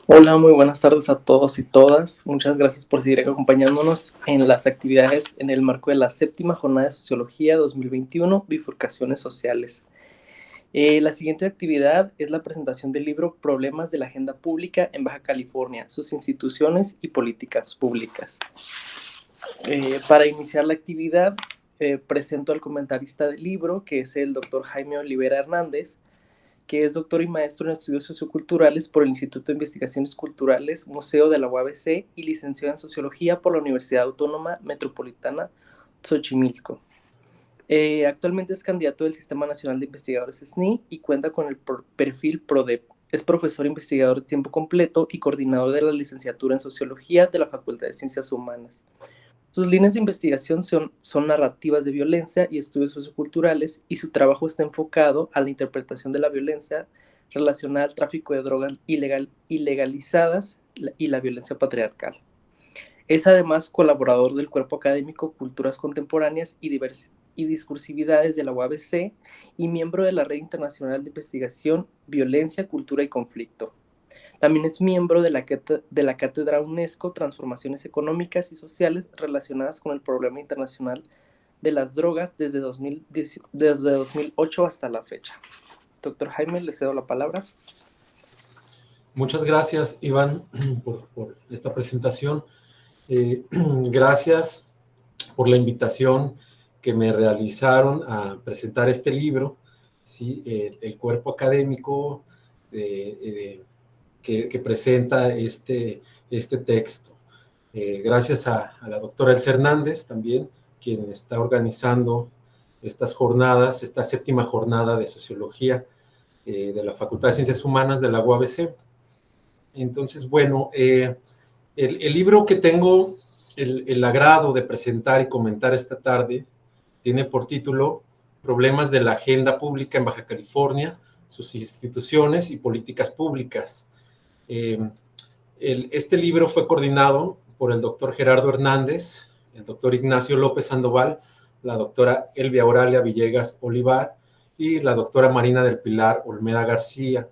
Hola, muy buenas tardes a todos y todas. Muchas gracias por seguir acompañándonos en las actividades en el marco de la séptima jornada de Sociología 2021, Bifurcaciones Sociales. La siguiente actividad es la presentación del libro Problemas de la Agenda Pública en Baja California, sus instituciones y políticas públicas. Para iniciar la actividad, presento al comentarista del libro, que es el doctor Jaime Olivera Hernández, que es doctor y maestro en estudios socioculturales por el Instituto de Investigaciones Culturales, Museo de la UABC y licenciado en Sociología por la Universidad Autónoma Metropolitana Xochimilco. Actualmente es candidato del Sistema Nacional de Investigadores SNI y cuenta con el perfil PRODEP. Es profesor investigador de tiempo completo y coordinador de la licenciatura en Sociología de la Facultad de Ciencias Humanas. Sus líneas de investigación son narrativas de violencia y estudios socioculturales, y su trabajo está enfocado a la interpretación de la violencia relacionada al tráfico de drogas ilegalizadas y la violencia patriarcal. Es además colaborador del cuerpo académico Culturas Contemporáneas y Discursividades de la UABC y miembro de la Red Internacional de Investigación Violencia, Cultura y Conflicto. También es miembro de la Cátedra UNESCO Transformaciones Económicas y Sociales relacionadas con el problema internacional de las drogas desde 2008 hasta la fecha. Doctor Jaime, le cedo la palabra. Muchas gracias, Iván, por esta presentación. Gracias por la invitación que me realizaron a presentar este libro, ¿sí? El cuerpo académico que presenta este texto. Gracias a la doctora Elsa Hernández también, quien está organizando estas jornadas, esta séptima jornada de Sociología de la Facultad de Ciencias Humanas de la UABC. Entonces, bueno, el libro que tengo el agrado de presentar y comentar esta tarde tiene por título Problemas de la Agenda Pública en Baja California, sus instituciones y políticas públicas. Este libro fue coordinado por el doctor Gerardo Hernández, el doctor Ignacio López Sandoval, la doctora Elvia Oralia Villegas Olivar y la doctora Marina del Pilar Olmeda García.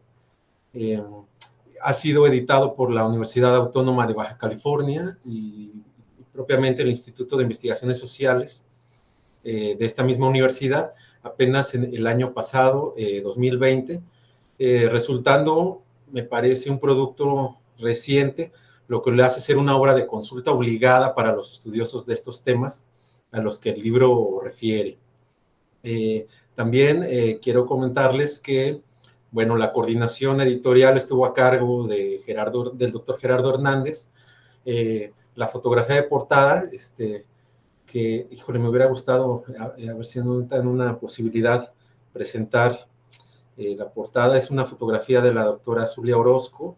Ha sido editado por la Universidad Autónoma de Baja California y propiamente el Instituto de Investigaciones Sociales de esta misma universidad, apenas en el año pasado, 2020, resultando, me parece, un producto reciente, lo que le hace ser una obra de consulta obligada para los estudiosos de estos temas a los que el libro refiere. También quiero comentarles que, bueno, la coordinación editorial estuvo a cargo del doctor Gerardo Hernández. La fotografía de portada, que, híjole, me hubiera gustado a ver si en una posibilidad presentar la portada. Es una fotografía de la doctora Zulia Orozco,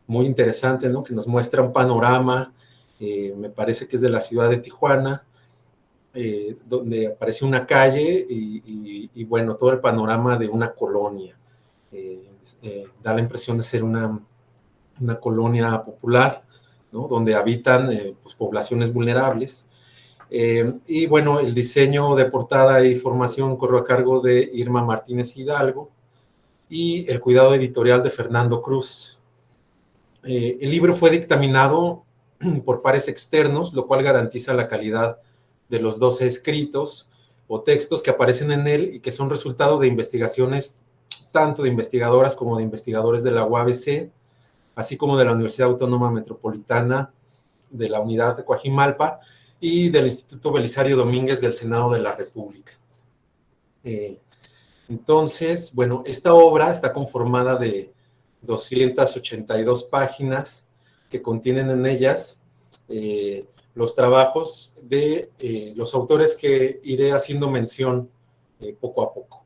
muy interesante, ¿no? Que nos muestra un panorama, me parece que es de la ciudad de Tijuana, donde aparece una calle y bueno, todo el panorama de una colonia. Da la impresión de ser una colonia popular, ¿no? Donde habitan pues, poblaciones vulnerables. Y bueno, el diseño de portada y formación corrió a cargo de Irma Martínez Hidalgo y el cuidado editorial de Fernando Cruz. El libro fue dictaminado por pares externos, lo cual garantiza la calidad de los 12 escritos o textos que aparecen en él y que son resultado de investigaciones tanto de investigadoras como de investigadores de la UABC, así como de la Universidad Autónoma Metropolitana, de la Unidad de Coajimalpa y del Instituto Belisario Domínguez del Senado de la República. Entonces, bueno, esta obra está conformada de 282 páginas que contienen en ellas los trabajos de los autores que iré haciendo mención poco a poco.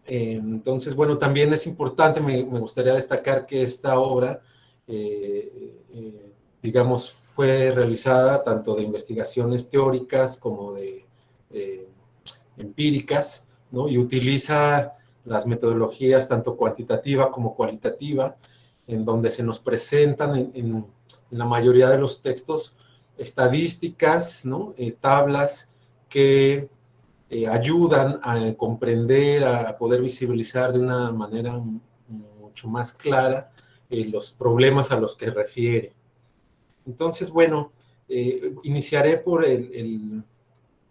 Entonces, bueno, también es importante, me gustaría destacar que esta obra, digamos, fue realizada tanto de investigaciones teóricas como de empíricas, ¿no? Y utiliza las metodologías tanto cuantitativa como cualitativa, en donde se nos presentan en la mayoría de los textos estadísticas, ¿no? Tablas que ayudan a comprender, a poder visibilizar de una manera mucho más clara los problemas a los que refiere. Entonces, bueno, iniciaré por el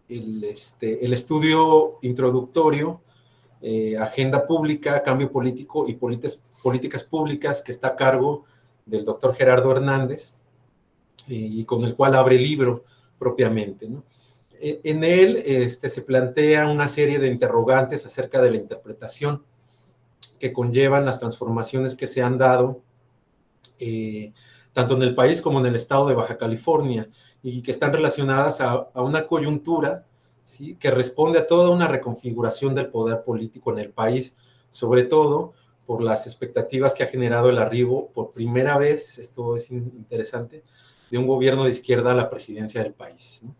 estudio introductorio, Agenda Pública, Cambio Político y Políticas Públicas, que está a cargo del doctor Gerardo Hernández, y con el cual abre el libro propiamente, ¿no? En él se plantea una serie de interrogantes acerca de la interpretación que conllevan las transformaciones que se han dado tanto en el país como en el estado de Baja California, y que están relacionadas a una coyuntura, ¿sí?, que responde a toda una reconfiguración del poder político en el país, sobre todo por las expectativas que ha generado el arribo por primera vez, esto es interesante, de un gobierno de izquierda a la presidencia del país, ¿no?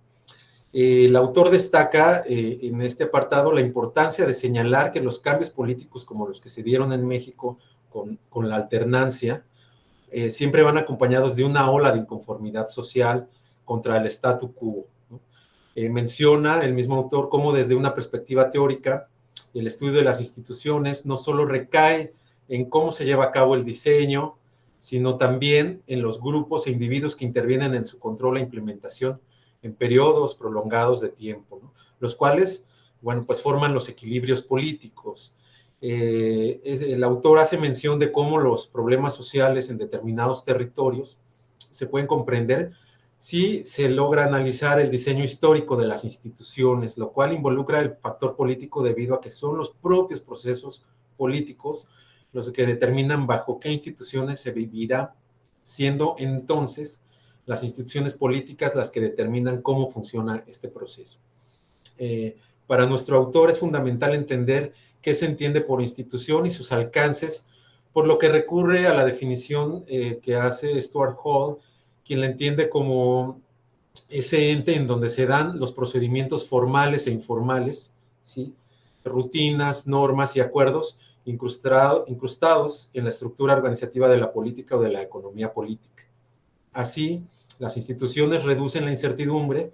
El autor destaca en este apartado la importancia de señalar que los cambios políticos como los que se dieron en México con la alternancia siempre van acompañados de una ola de inconformidad social contra el statu quo, ¿no? Menciona el mismo autor cómo desde una perspectiva teórica el estudio de las instituciones no solo recae en cómo se lleva a cabo el diseño, sino también en los grupos e individuos que intervienen en su control e implementación en periodos prolongados de tiempo, ¿no?, los cuales, bueno, pues forman los equilibrios políticos. El autor hace mención de cómo los problemas sociales en determinados territorios se pueden comprender si se logra analizar el diseño histórico de las instituciones, lo cual involucra el factor político debido a que son los propios procesos políticos los que determinan bajo qué instituciones se vivirá, siendo entonces las instituciones políticas las que determinan cómo funciona este proceso. Para nuestro autor es fundamental entender qué se entiende por institución y sus alcances, por lo que recurre a la definición que hace Stuart Hall, quien la entiende como ese ente en donde se dan los procedimientos formales e informales, ¿sí?, rutinas, normas y acuerdos incrustados en la estructura organizativa de la política o de la economía política. Así, las instituciones reducen la incertidumbre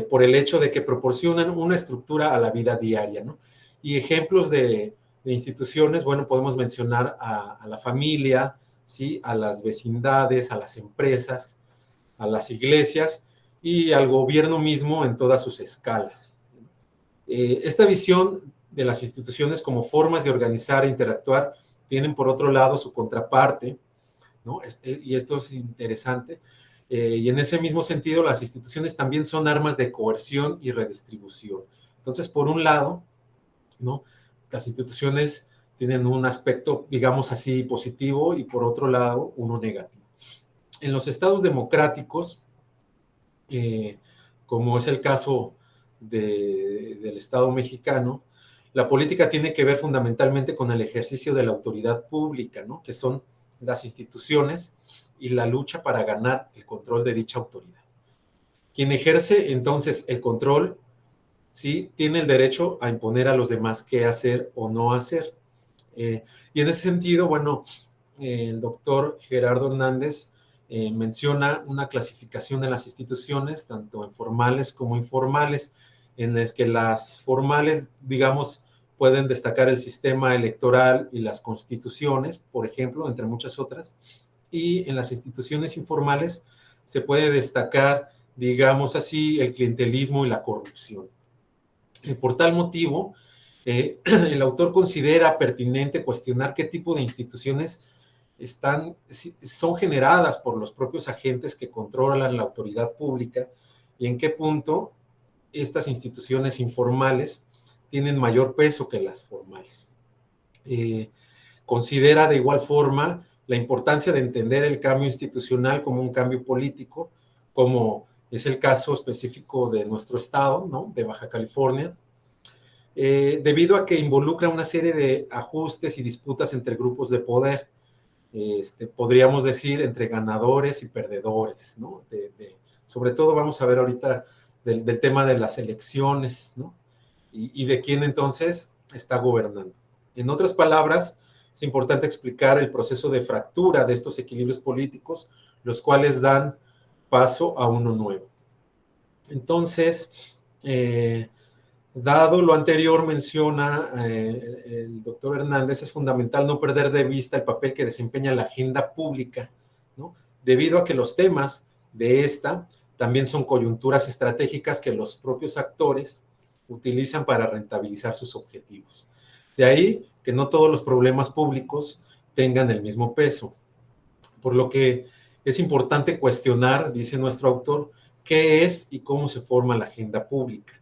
por el hecho de que proporcionan una estructura a la vida diaria, ¿no? Y ejemplos de instituciones, bueno, podemos mencionar a la familia, ¿sí?, a las vecindades, a las empresas, a las iglesias y al gobierno mismo en todas sus escalas. Esta visión de las instituciones como formas de organizar e interactuar tienen por otro lado su contraparte, ¿no? Y esto es interesante. Y en ese mismo sentido, las instituciones también son armas de coerción y redistribución. Entonces, por un lado, ¿no?, las instituciones tienen un aspecto, digamos así, positivo, y por otro lado, uno negativo. En los estados democráticos, como es el caso del Estado mexicano, la política tiene que ver fundamentalmente con el ejercicio de la autoridad pública, ¿no?, que son las instituciones y la lucha para ganar el control de dicha autoridad. Quien ejerce entonces el control, sí, tiene el derecho a imponer a los demás qué hacer o no hacer. Y en ese sentido, bueno, el doctor Gerardo Hernández menciona una clasificación de las instituciones, tanto en formales como informales, en las que las formales, digamos, pueden destacar el sistema electoral y las constituciones, por ejemplo, entre muchas otras, y en las instituciones informales se puede destacar, digamos así, el clientelismo y la corrupción. Por tal motivo, el autor considera pertinente cuestionar qué tipo de instituciones son generadas por los propios agentes que controlan la autoridad pública y en qué punto estas instituciones informales tienen mayor peso que las formales. Considera de igual forma la importancia de entender el cambio institucional como un cambio político, como es el caso específico de nuestro estado, ¿no?, de Baja California, debido a que involucra una serie de ajustes y disputas entre grupos de poder, podríamos decir entre ganadores y perdedores, ¿no? Sobre todo vamos a ver ahorita del tema de las elecciones, ¿no?, y de quién entonces está gobernando. En otras palabras, es importante explicar el proceso de fractura de estos equilibrios políticos, los cuales dan paso a uno nuevo. Entonces, Dado lo anterior, menciona el doctor Hernández, es fundamental no perder de vista el papel que desempeña la agenda pública, ¿no? Debido a que los temas de esta también son coyunturas estratégicas que los propios actores utilizan para rentabilizar sus objetivos. De ahí que no todos los problemas públicos tengan el mismo peso, por lo que es importante cuestionar, dice nuestro autor, qué es y cómo se forma la agenda pública.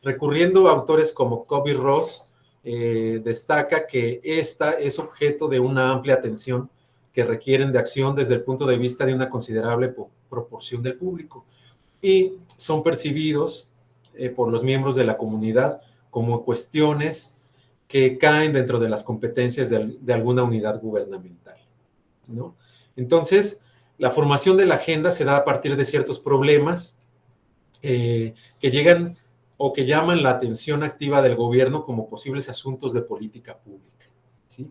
Recurriendo a autores como Covey-Ross, destaca que esta es objeto de una amplia atención que requieren de acción desde el punto de vista de una considerable proporción del público y son percibidos por los miembros de la comunidad como cuestiones que caen dentro de las competencias de alguna unidad gubernamental, ¿no? Entonces, la formación de la agenda se da a partir de ciertos problemas que llegan o que llaman la atención activa del gobierno como posibles asuntos de política pública, ¿sí?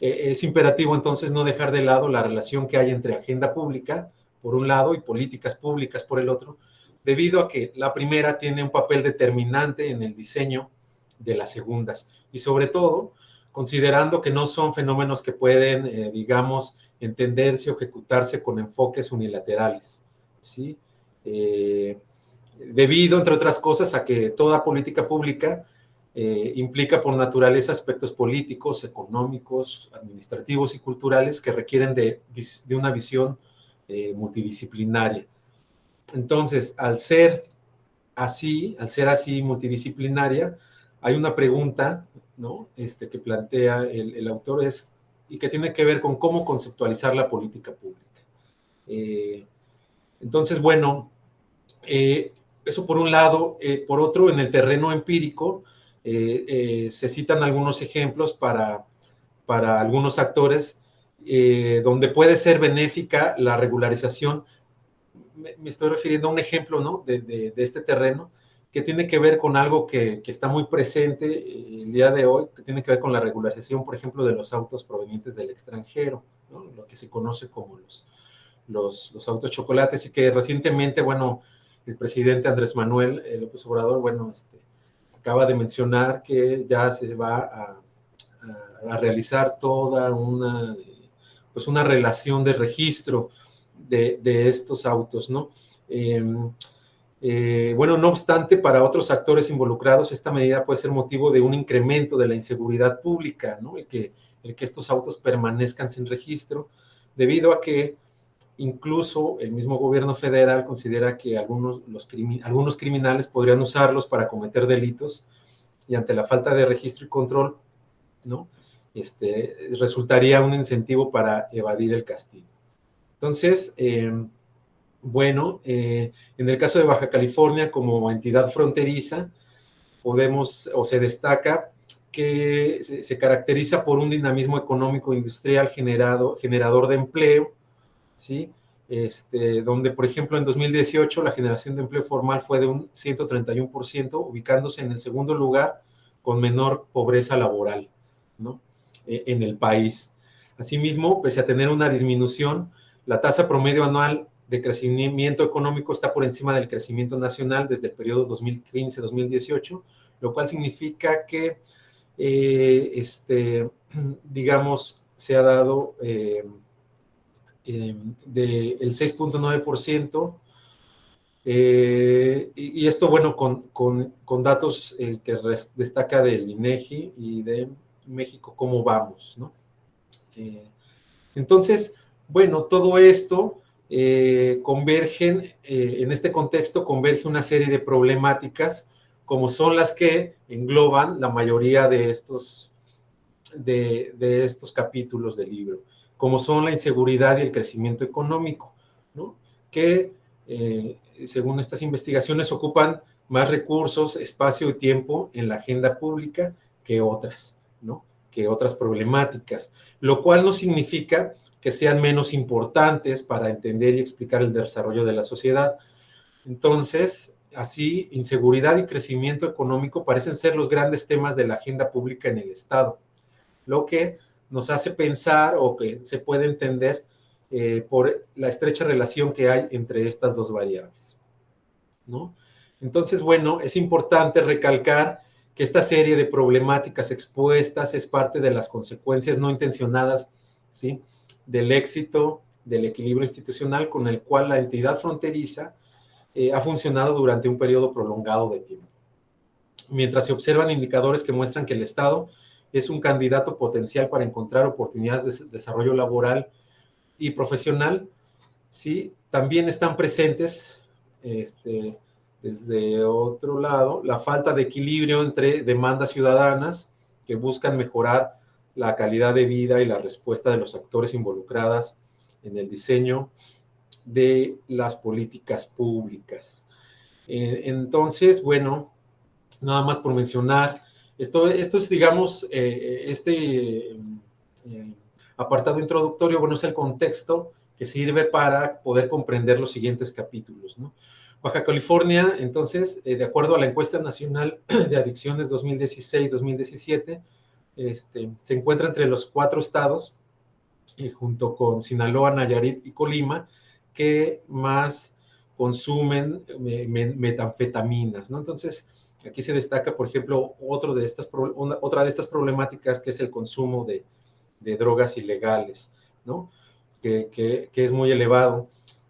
Es imperativo entonces no dejar de lado la relación que hay entre agenda pública, por un lado, y políticas públicas por el otro, debido a que la primera tiene un papel determinante en el diseño de las segundas, y sobre todo, considerando que no son fenómenos que pueden, digamos, entenderse o ejecutarse con enfoques unilaterales, ¿sí? Debido, entre otras cosas, a que toda política pública implica por naturaleza aspectos políticos, económicos, administrativos y culturales que requieren de una visión multidisciplinaria. Entonces, al ser así multidisciplinaria, hay una pregunta, ¿no? Que plantea el autor y que tiene que ver con cómo conceptualizar la política pública. Entonces, bueno, eso por un lado. Por otro, en el terreno empírico, se citan algunos ejemplos para algunos actores donde puede ser benéfica la regularización. Me estoy refiriendo a un ejemplo, ¿no? de este terreno que tiene que ver con algo que está muy presente el día de hoy, que tiene que ver con la regularización, por ejemplo, de los autos provenientes del extranjero, ¿no? Lo que se conoce como los autos chocolates, y que recientemente, bueno, el presidente Andrés Manuel López Obrador, bueno, acaba de mencionar que ya se va a realizar toda pues una relación de registro de estos autos, ¿no? Bueno, no obstante, para otros actores involucrados, esta medida puede ser motivo de un incremento de la inseguridad pública, ¿no? El que estos autos permanezcan sin registro, debido a que incluso el mismo gobierno federal considera que algunos criminales podrían usarlos para cometer delitos, y ante la falta de registro y control, ¿no? Resultaría un incentivo para evadir el castigo. Entonces, bueno, en el caso de Baja California, como entidad fronteriza, se destaca que se caracteriza por un dinamismo económico industrial generador de empleo, ¿sí? Donde, por ejemplo, en 2018 la generación de empleo formal fue de un 131%, ubicándose en el segundo lugar con menor pobreza laboral, ¿no? En el país. Asimismo, pese a tener una disminución, la tasa promedio anual de crecimiento económico está por encima del crecimiento nacional desde el periodo 2015-2018, lo cual significa que, digamos, se ha dado del 6.9%, y esto, bueno, con datos que destaca del INEGI y de México, cómo vamos, ¿no? Entonces, bueno, todo esto convergen, en este contexto converge una serie de problemáticas, como son las que engloban la mayoría de estos capítulos del libro, como son la inseguridad y el crecimiento económico, ¿no? Que, según estas investigaciones, ocupan más recursos, espacio y tiempo en la agenda pública que otras, ¿no? Que otras problemáticas, lo cual no significa que sean menos importantes para entender y explicar el desarrollo de la sociedad. Entonces, así, inseguridad y crecimiento económico parecen ser los grandes temas de la agenda pública en el Estado, lo que nos hace pensar, o que se puede entender por la estrecha relación que hay entre estas dos variables, ¿no? Entonces, bueno, es importante recalcar que esta serie de problemáticas expuestas es parte de las consecuencias no intencionadas, ¿sí?, del éxito del equilibrio institucional con el cual la entidad fronteriza ha funcionado durante un periodo prolongado de tiempo. Mientras se observan indicadores que muestran que el Estado es un candidato potencial para encontrar oportunidades de desarrollo laboral y profesional, ¿sí?, también están presentes, desde otro lado, la falta de equilibrio entre demandas ciudadanas que buscan mejorar la calidad de vida y la respuesta de los actores involucrados en el diseño de las políticas públicas. Entonces, bueno, nada más por mencionar, esto es, digamos, apartado introductorio, bueno, es el contexto que sirve para poder comprender los siguientes capítulos, ¿no? Baja California, entonces, de acuerdo a la encuesta nacional de adicciones 2016-2017, se encuentra entre los 4 estados, junto con Sinaloa, Nayarit y Colima, que más consumen metanfetaminas, ¿no? Entonces, aquí se destaca, por ejemplo, otra de estas problemáticas, que es el consumo de drogas ilegales, ¿no? Que es muy elevado.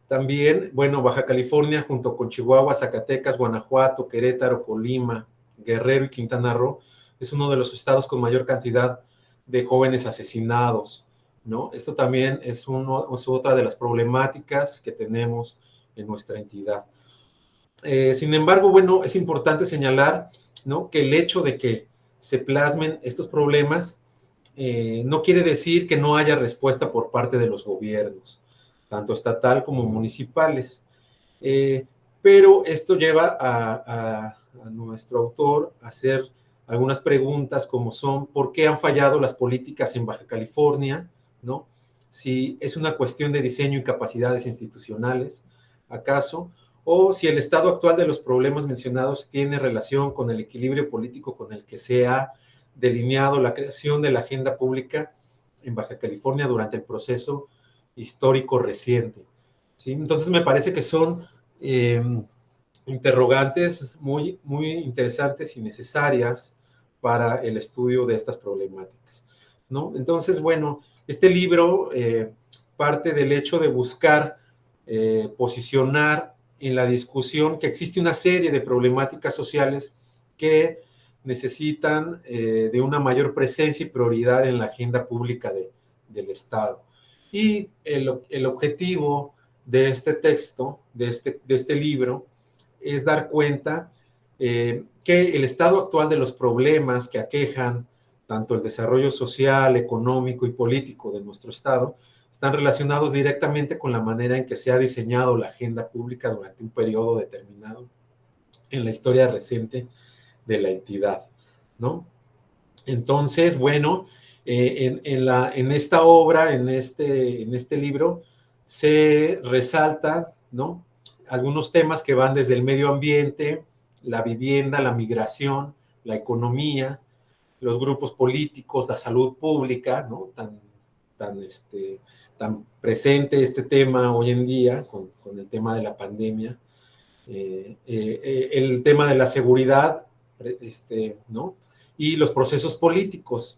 También, bueno, Baja California, junto con Chihuahua, Zacatecas, Guanajuato, Querétaro, Colima, Guerrero y Quintana Roo, es uno de los estados con mayor cantidad de jóvenes asesinados, ¿no? Esto también es otra de las problemáticas que tenemos en nuestra entidad. Sin embargo, bueno, es importante señalar, ¿no?, que el hecho de que se plasmen estos problemas no quiere decir que no haya respuesta por parte de los gobiernos, tanto estatal como municipales. Pero esto lleva a nuestro autor a hacer algunas preguntas, como son: ¿por qué han fallado las políticas en Baja California? ¿No? Si es una cuestión de diseño y capacidades institucionales, ¿acaso? O si el estado actual de los problemas mencionados tiene relación con el equilibrio político con el que se ha delineado la creación de la agenda pública en Baja California durante el proceso histórico reciente, ¿sí? Entonces me parece que son interrogantes muy, muy interesantes y necesarias para el estudio de estas problemáticas, ¿no? Entonces, bueno, este libro parte del hecho de buscar posicionar en la discusión que existe una serie de problemáticas sociales que necesitan de una mayor presencia y prioridad en la agenda pública del Estado. Y el objetivo de este texto, de este libro, es dar cuenta que el estado actual de los problemas que aquejan tanto el desarrollo social, económico y político de nuestro Estado están relacionados directamente con la manera en que se ha diseñado la agenda pública durante un periodo determinado en la historia reciente de la entidad, ¿no? Entonces, bueno, en esta obra, en este libro, se resalta, ¿no?, algunos temas que van desde el medio ambiente, la vivienda, la migración, la economía, los grupos políticos, la salud pública, ¿no?, tan presente este tema hoy en día con el tema de la pandemia, el tema de la seguridad, ¿no?, y los procesos políticos.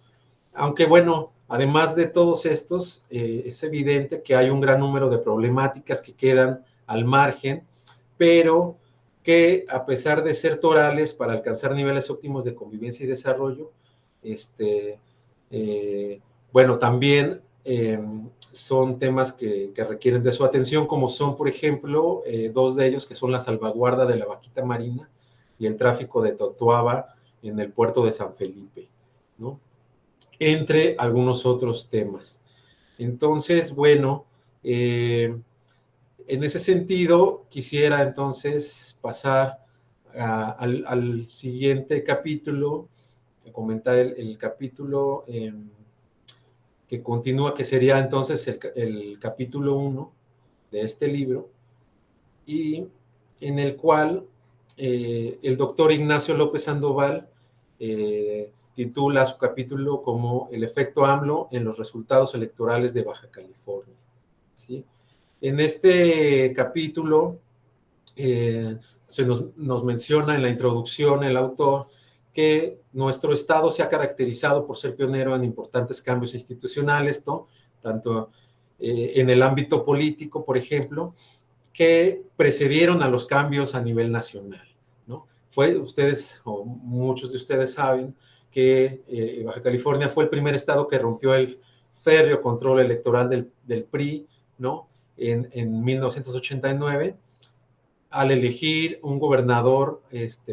Aunque, bueno, además de todos estos, es evidente que hay un gran número de problemáticas que quedan al margen, pero que, a pesar de ser torales para alcanzar niveles óptimos de convivencia y desarrollo, bueno, también son temas que requieren de su atención, como son, por ejemplo, 2 de ellos, que son la salvaguarda de la vaquita marina y el tráfico de totuaba en el puerto de San Felipe, ¿no?, entre algunos otros temas. Entonces, bueno, en ese sentido, quisiera entonces pasar al siguiente capítulo, a comentar el capítulo que continúa, que sería entonces el capítulo 1 de este libro, y en el cual el doctor Ignacio López Sandoval titula su capítulo como El efecto AMLO en los resultados electorales de Baja California, ¿sí? En este capítulo nos menciona en la introducción el autor que nuestro estado se ha caracterizado por ser pionero en importantes cambios institucionales, ¿no? Tanto en el ámbito político, por ejemplo, que precedieron a los cambios a nivel nacional, ¿no? Ustedes, o muchos de ustedes saben, que Baja California fue el primer estado que rompió el férreo control electoral del PRI, ¿no? En 1989, al elegir un gobernador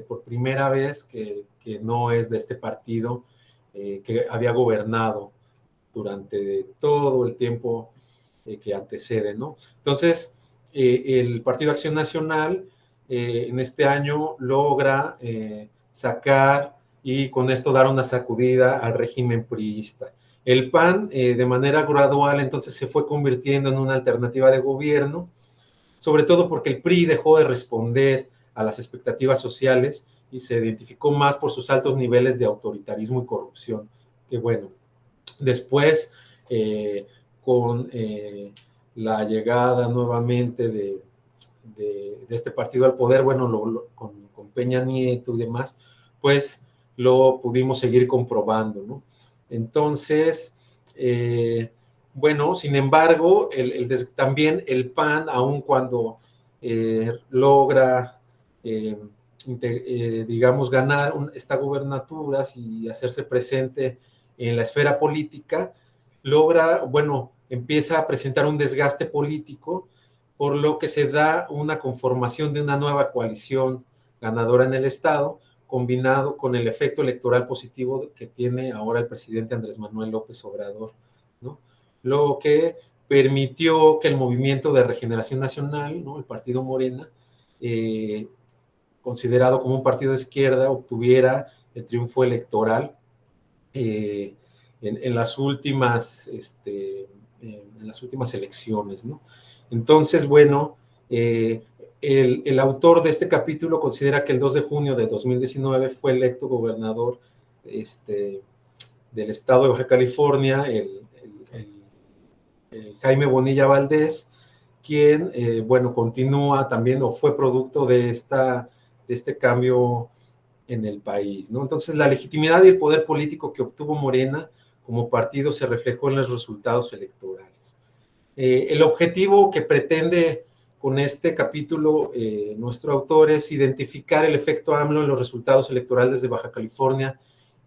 por primera vez que no es de este partido, que había gobernado durante todo el tiempo que antecede, ¿no? Entonces, el Partido Acción Nacional en este año logra sacar y con esto dar una sacudida al régimen priista. El PAN, de manera gradual, entonces se fue convirtiendo en una alternativa de gobierno, sobre todo porque el PRI dejó de responder a las expectativas sociales y se identificó más por sus altos niveles de autoritarismo y corrupción. Que bueno, después, con la llegada nuevamente de este partido al poder, bueno, con Peña Nieto y demás, pues lo pudimos seguir comprobando, ¿no? Entonces, bueno, sin embargo, también el PAN, aun cuando logra, digamos, ganar esta gubernatura y hacerse presente en la esfera política, logra, bueno, empieza a presentar un desgaste político, por lo que se da una conformación de una nueva coalición ganadora en el Estado, combinado con el efecto electoral positivo que tiene ahora el presidente Andrés Manuel López Obrador, ¿no? Lo que permitió que el Movimiento de Regeneración Nacional, ¿no? El partido Morena, considerado como un partido de izquierda, obtuviera el triunfo electoral en las últimas elecciones, ¿no? Entonces, bueno, el autor de este capítulo considera que el 2 de junio de 2019 fue electo gobernador del estado de Baja California, Jaime Bonilla Valdés, quien, bueno, continúa también o fue producto de este cambio en el país, ¿no? Entonces, la legitimidad y el poder político que obtuvo Morena como partido se reflejó en los resultados electorales. El objetivo que pretende con este capítulo nuestro autor es identificar el efecto AMLO en los resultados electorales de Baja California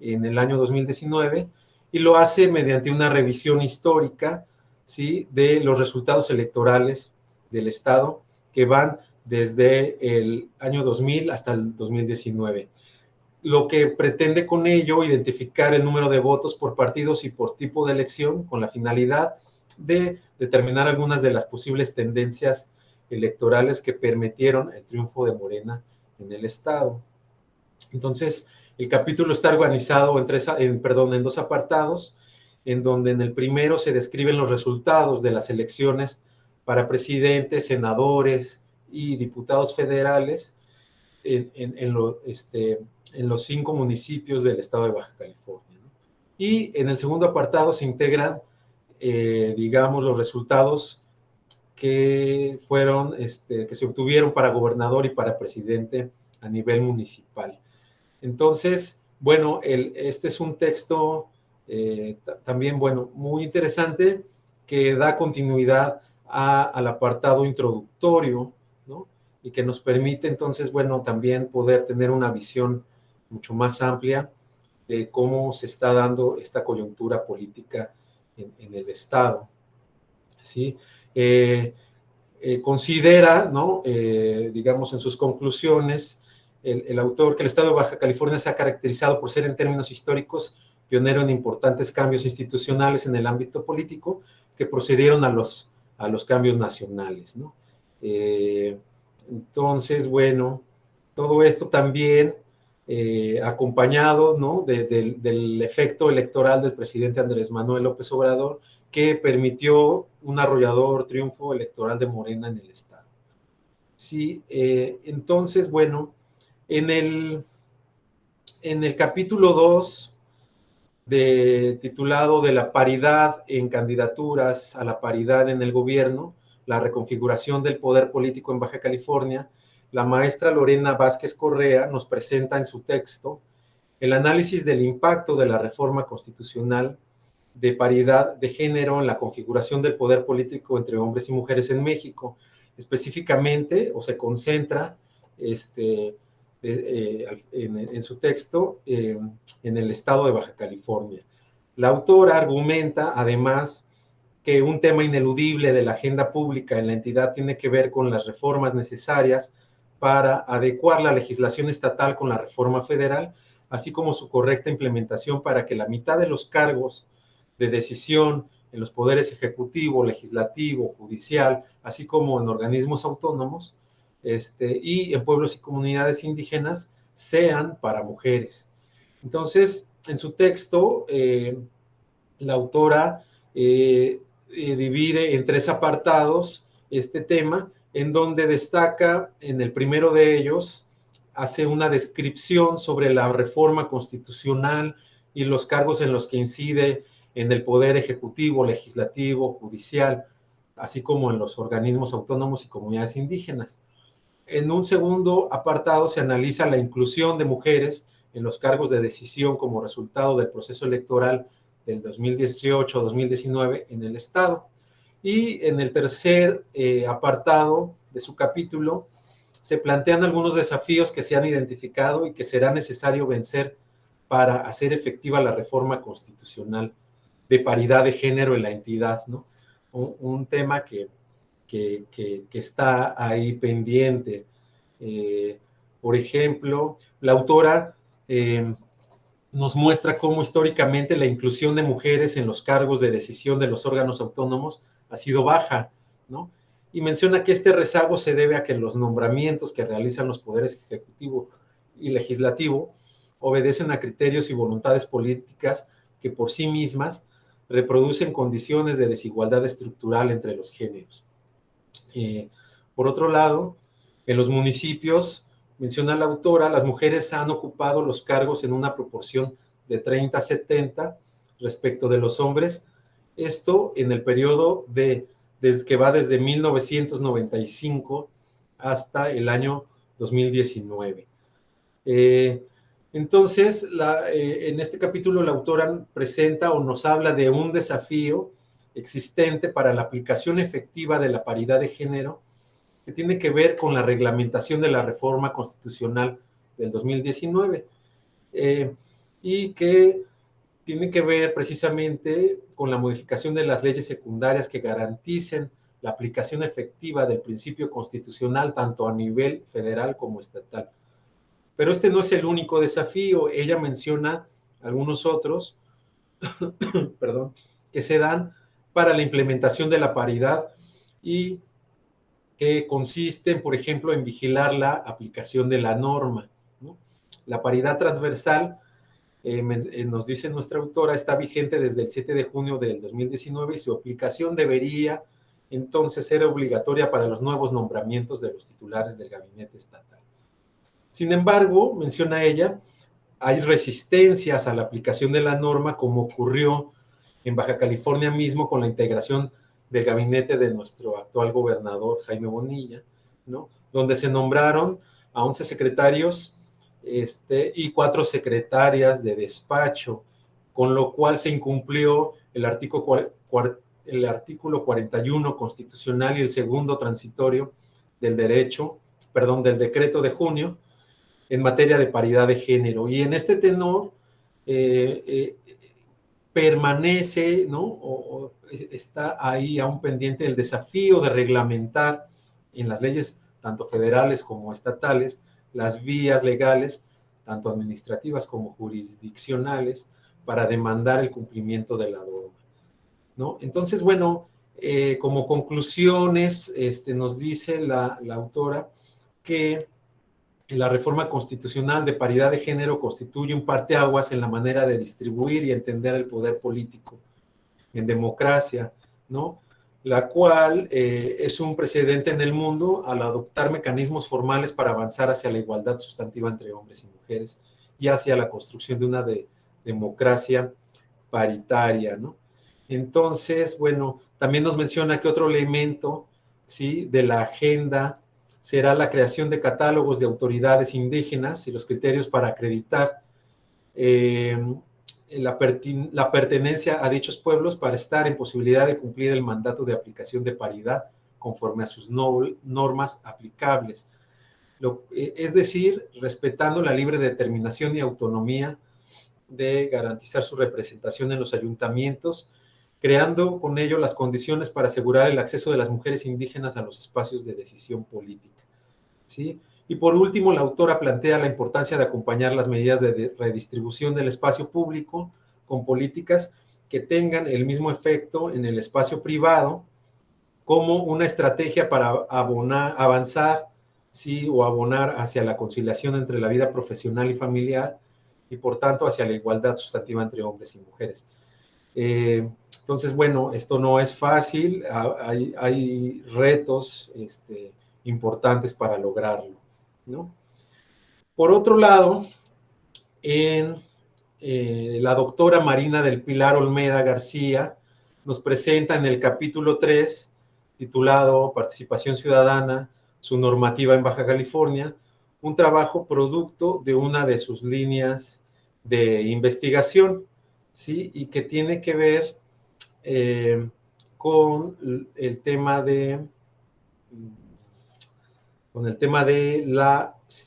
en el año 2019 y lo hace mediante una revisión histórica, ¿sí?, de los resultados electorales del Estado que van desde el año 2000 hasta el 2019. Lo que pretende con ello identificar el número de votos por partidos y por tipo de elección con la finalidad de determinar algunas de las posibles tendencias electorales que permitieron el triunfo de Morena en el Estado. Entonces, el capítulo está organizado en dos apartados, en donde en el primero se describen los resultados de las elecciones para presidentes, senadores y diputados federales en los 5 municipios del estado de Baja California, ¿no? Y en el segundo apartado se integran, digamos, los resultados que fueron, que se obtuvieron para gobernador y para presidente a nivel municipal. Entonces, bueno, este es un texto también, bueno, muy interesante que da continuidad al apartado introductorio, ¿no? Y que nos permite entonces, bueno, también poder tener una visión mucho más amplia de cómo se está dando esta coyuntura política en el Estado, ¿sí? Considera, ¿no? Digamos, en sus conclusiones, el autor, que el Estado de Baja California se ha caracterizado por ser, en términos históricos, pionero en importantes cambios institucionales en el ámbito político que procedieron a los cambios nacionales, ¿no? Entonces, bueno, todo esto también acompañado, ¿no?, del efecto electoral del presidente Andrés Manuel López Obrador, que permitió un arrollador triunfo electoral de Morena en el Estado. Sí, entonces, bueno, en el capítulo 2, titulado de la paridad en candidaturas a la paridad en el gobierno, la reconfiguración del poder político en Baja California, la maestra Lorena Vázquez Correa nos presenta en su texto el análisis del impacto de la reforma constitucional de paridad de género en la configuración del poder político entre hombres y mujeres en México. Específicamente, o se concentra en su texto en el estado de Baja California. La autora argumenta, además, que un tema ineludible de la agenda pública en la entidad tiene que ver con las reformas necesarias para adecuar la legislación estatal con la reforma federal, así como su correcta implementación para que la mitad de los cargos de decisión en los poderes ejecutivo, legislativo, judicial, así como en organismos autónomos y en pueblos y comunidades indígenas sean para mujeres. Entonces, en su texto, la autora divide en 3 apartados este tema, en donde destaca en el primero de ellos, hace una descripción sobre la reforma constitucional y los cargos en los que incide en el poder ejecutivo, legislativo, judicial, así como en los organismos autónomos y comunidades indígenas. En un segundo apartado se analiza la inclusión de mujeres en los cargos de decisión como resultado del proceso electoral del 2018-2019 en el Estado. Y en el tercer apartado de su capítulo se plantean algunos desafíos que se han identificado y que será necesario vencer para hacer efectiva la reforma constitucional de paridad de género en la entidad, ¿no? Un tema que está ahí pendiente. Por ejemplo, la autora nos muestra cómo históricamente la inclusión de mujeres en los cargos de decisión de los órganos autónomos ha sido baja, ¿no? Y menciona que este rezago se debe a que los nombramientos que realizan los poderes ejecutivo y legislativo obedecen a criterios y voluntades políticas que por sí mismas reproducen condiciones de desigualdad estructural entre los géneros. Por otro lado, en los municipios, menciona la autora, las mujeres han ocupado los cargos en una proporción de 30-70 respecto de los hombres, esto en el periodo que va desde 1995 hasta el año 2019. Entonces, en este capítulo la autora presenta o nos habla de un desafío existente para la aplicación efectiva de la paridad de género que tiene que ver con la reglamentación de la reforma constitucional del 2019 y que tiene que ver precisamente con la modificación de las leyes secundarias que garanticen la aplicación efectiva del principio constitucional tanto a nivel federal como estatal. Pero este no es el único desafío. Ella menciona algunos otros perdón, que se dan para la implementación de la paridad y que consisten, por ejemplo, en vigilar la aplicación de la norma, ¿no? La paridad transversal, nos dice nuestra autora, está vigente desde el 7 de junio del 2019 y su aplicación debería entonces ser obligatoria para los nuevos nombramientos de los titulares del gabinete estatal. Sin embargo, menciona ella, hay resistencias a la aplicación de la norma, como ocurrió en Baja California mismo con la integración del gabinete de nuestro actual gobernador Jaime Bonilla, ¿no? Donde se nombraron a 11 secretarios y 4 secretarias de despacho, con lo cual se incumplió el artículo 41 constitucional y el segundo transitorio del del decreto de junio en materia de paridad de género. Y en este tenor permanece, ¿no? O está ahí aún pendiente el desafío de reglamentar en las leyes tanto federales como estatales las vías legales, tanto administrativas como jurisdiccionales, para demandar el cumplimiento de la norma, ¿no? Entonces, bueno, como conclusiones, nos dice la autora que la reforma constitucional de paridad de género constituye un parteaguas en la manera de distribuir y entender el poder político en democracia, ¿no? La cual es un precedente en el mundo al adoptar mecanismos formales para avanzar hacia la igualdad sustantiva entre hombres y mujeres y hacia la construcción de una democracia paritaria, ¿no? Entonces, bueno, también nos menciona que otro elemento, ¿sí?, de la agenda será la creación de catálogos de autoridades indígenas y los criterios para acreditar la pertenencia a dichos pueblos para estar en posibilidad de cumplir el mandato de aplicación de paridad conforme a sus normas aplicables. Es decir, respetando la libre determinación y autonomía de garantizar su representación en los ayuntamientos, creando con ello las condiciones para asegurar el acceso de las mujeres indígenas a los espacios de decisión política, ¿sí? Y por último, la autora plantea la importancia de acompañar las medidas de redistribución del espacio público con políticas que tengan el mismo efecto en el espacio privado, como una estrategia para avanzar, ¿sí? O abonar hacia la conciliación entre la vida profesional y familiar, y por tanto hacia la igualdad sustantiva entre hombres y mujeres. Entonces, bueno, esto no es fácil, hay retos importantes para lograrlo, ¿no? Por otro lado, la doctora Marina del Pilar Olmeda García nos presenta en el capítulo 3, titulado Participación Ciudadana, su normativa en Baja California, un trabajo producto de una de sus líneas de investigación, ¿sí? Y que tiene que ver con el tema de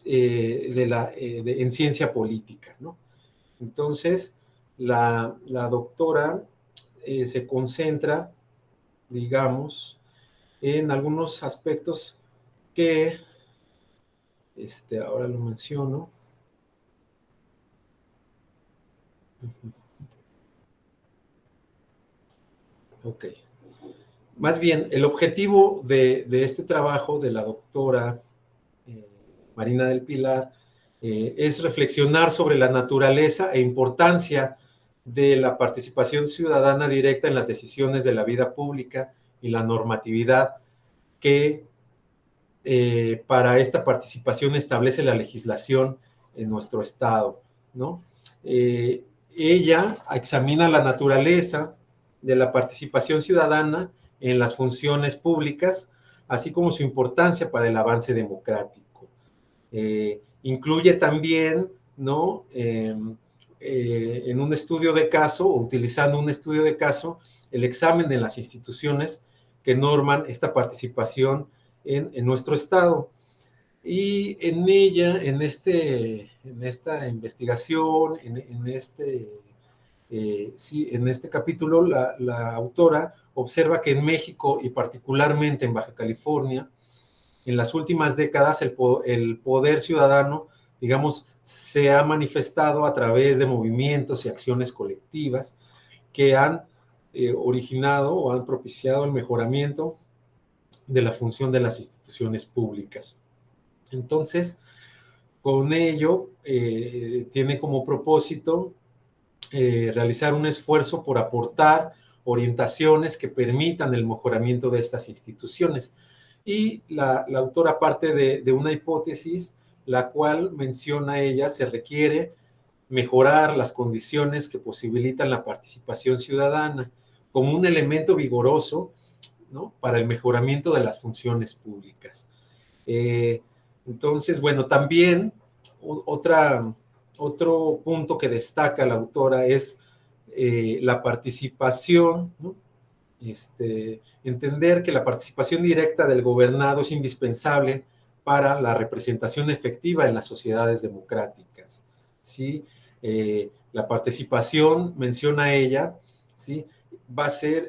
en ciencia política, ¿no? Entonces, la doctora se concentra, digamos, en algunos aspectos que ahora lo menciono. Ok. Más bien, el objetivo de este trabajo de la doctora Marina del Pilar es reflexionar sobre la naturaleza e importancia de la participación ciudadana directa en las decisiones de la vida pública y la normatividad que para esta participación establece la legislación en nuestro estado, ¿no? Ella examina la naturaleza de la participación ciudadana en las funciones públicas, así como su importancia para el avance democrático. Incluye también, ¿no? En un estudio de caso, o utilizando un estudio de caso, el examen de las instituciones que norman esta participación en nuestro estado. Y en ella, en esta investigación, en este capítulo, la autora observa que en México y particularmente en Baja California, en las últimas décadas el poder ciudadano, digamos, se ha manifestado a través de movimientos y acciones colectivas que han originado o han propiciado el mejoramiento de la función de las instituciones públicas. Entonces, con ello, tiene como propósito realizar un esfuerzo por aportar orientaciones que permitan el mejoramiento de estas instituciones. Y la autora parte de una hipótesis, la cual menciona ella, se requiere mejorar las condiciones que posibilitan la participación ciudadana como un elemento vigoroso, ¿no? Para el mejoramiento de las funciones públicas. Entonces, bueno, también otro punto que destaca la autora es la participación, ¿no? Entender que la participación directa del gobernado es indispensable para la representación efectiva en las sociedades democráticas, ¿sí? La participación, menciona ella, ¿sí?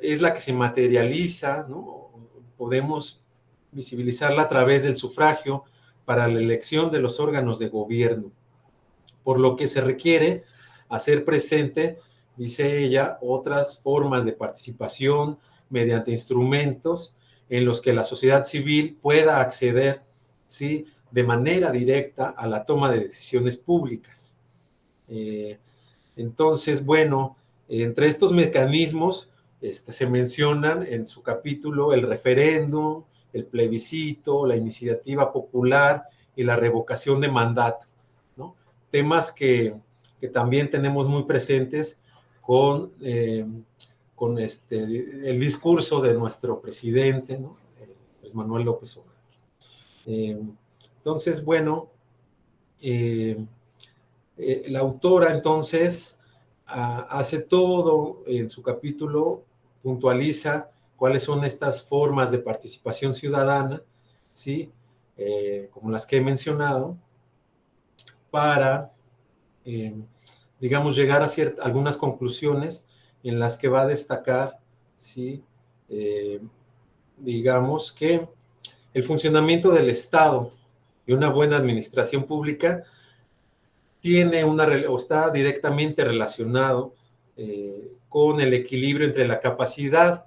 Es la que se materializa, ¿no? Podemos visibilizarla a través del sufragio para la elección de los órganos de gobierno, por lo que se requiere hacer presente, dice ella, otras formas de participación mediante instrumentos en los que la sociedad civil pueda acceder, ¿sí? De manera directa a la toma de decisiones públicas. Entonces, bueno, entre estos mecanismos se mencionan en su capítulo el referéndum, el plebiscito, la iniciativa popular y la revocación de mandato, ¿no? Temas que también tenemos muy presentes con el discurso de nuestro presidente, ¿no? Pues Manuel López Obrador. Entonces, bueno, La autora entonces hace todo en su capítulo, puntualiza cuáles son estas formas de participación ciudadana, ¿sí? Como las que he mencionado, para, digamos, llegar a algunas conclusiones en las que va a destacar, ¿sí? Digamos que el funcionamiento del Estado y una buena administración pública tiene o está directamente relacionado con el equilibrio entre la capacidad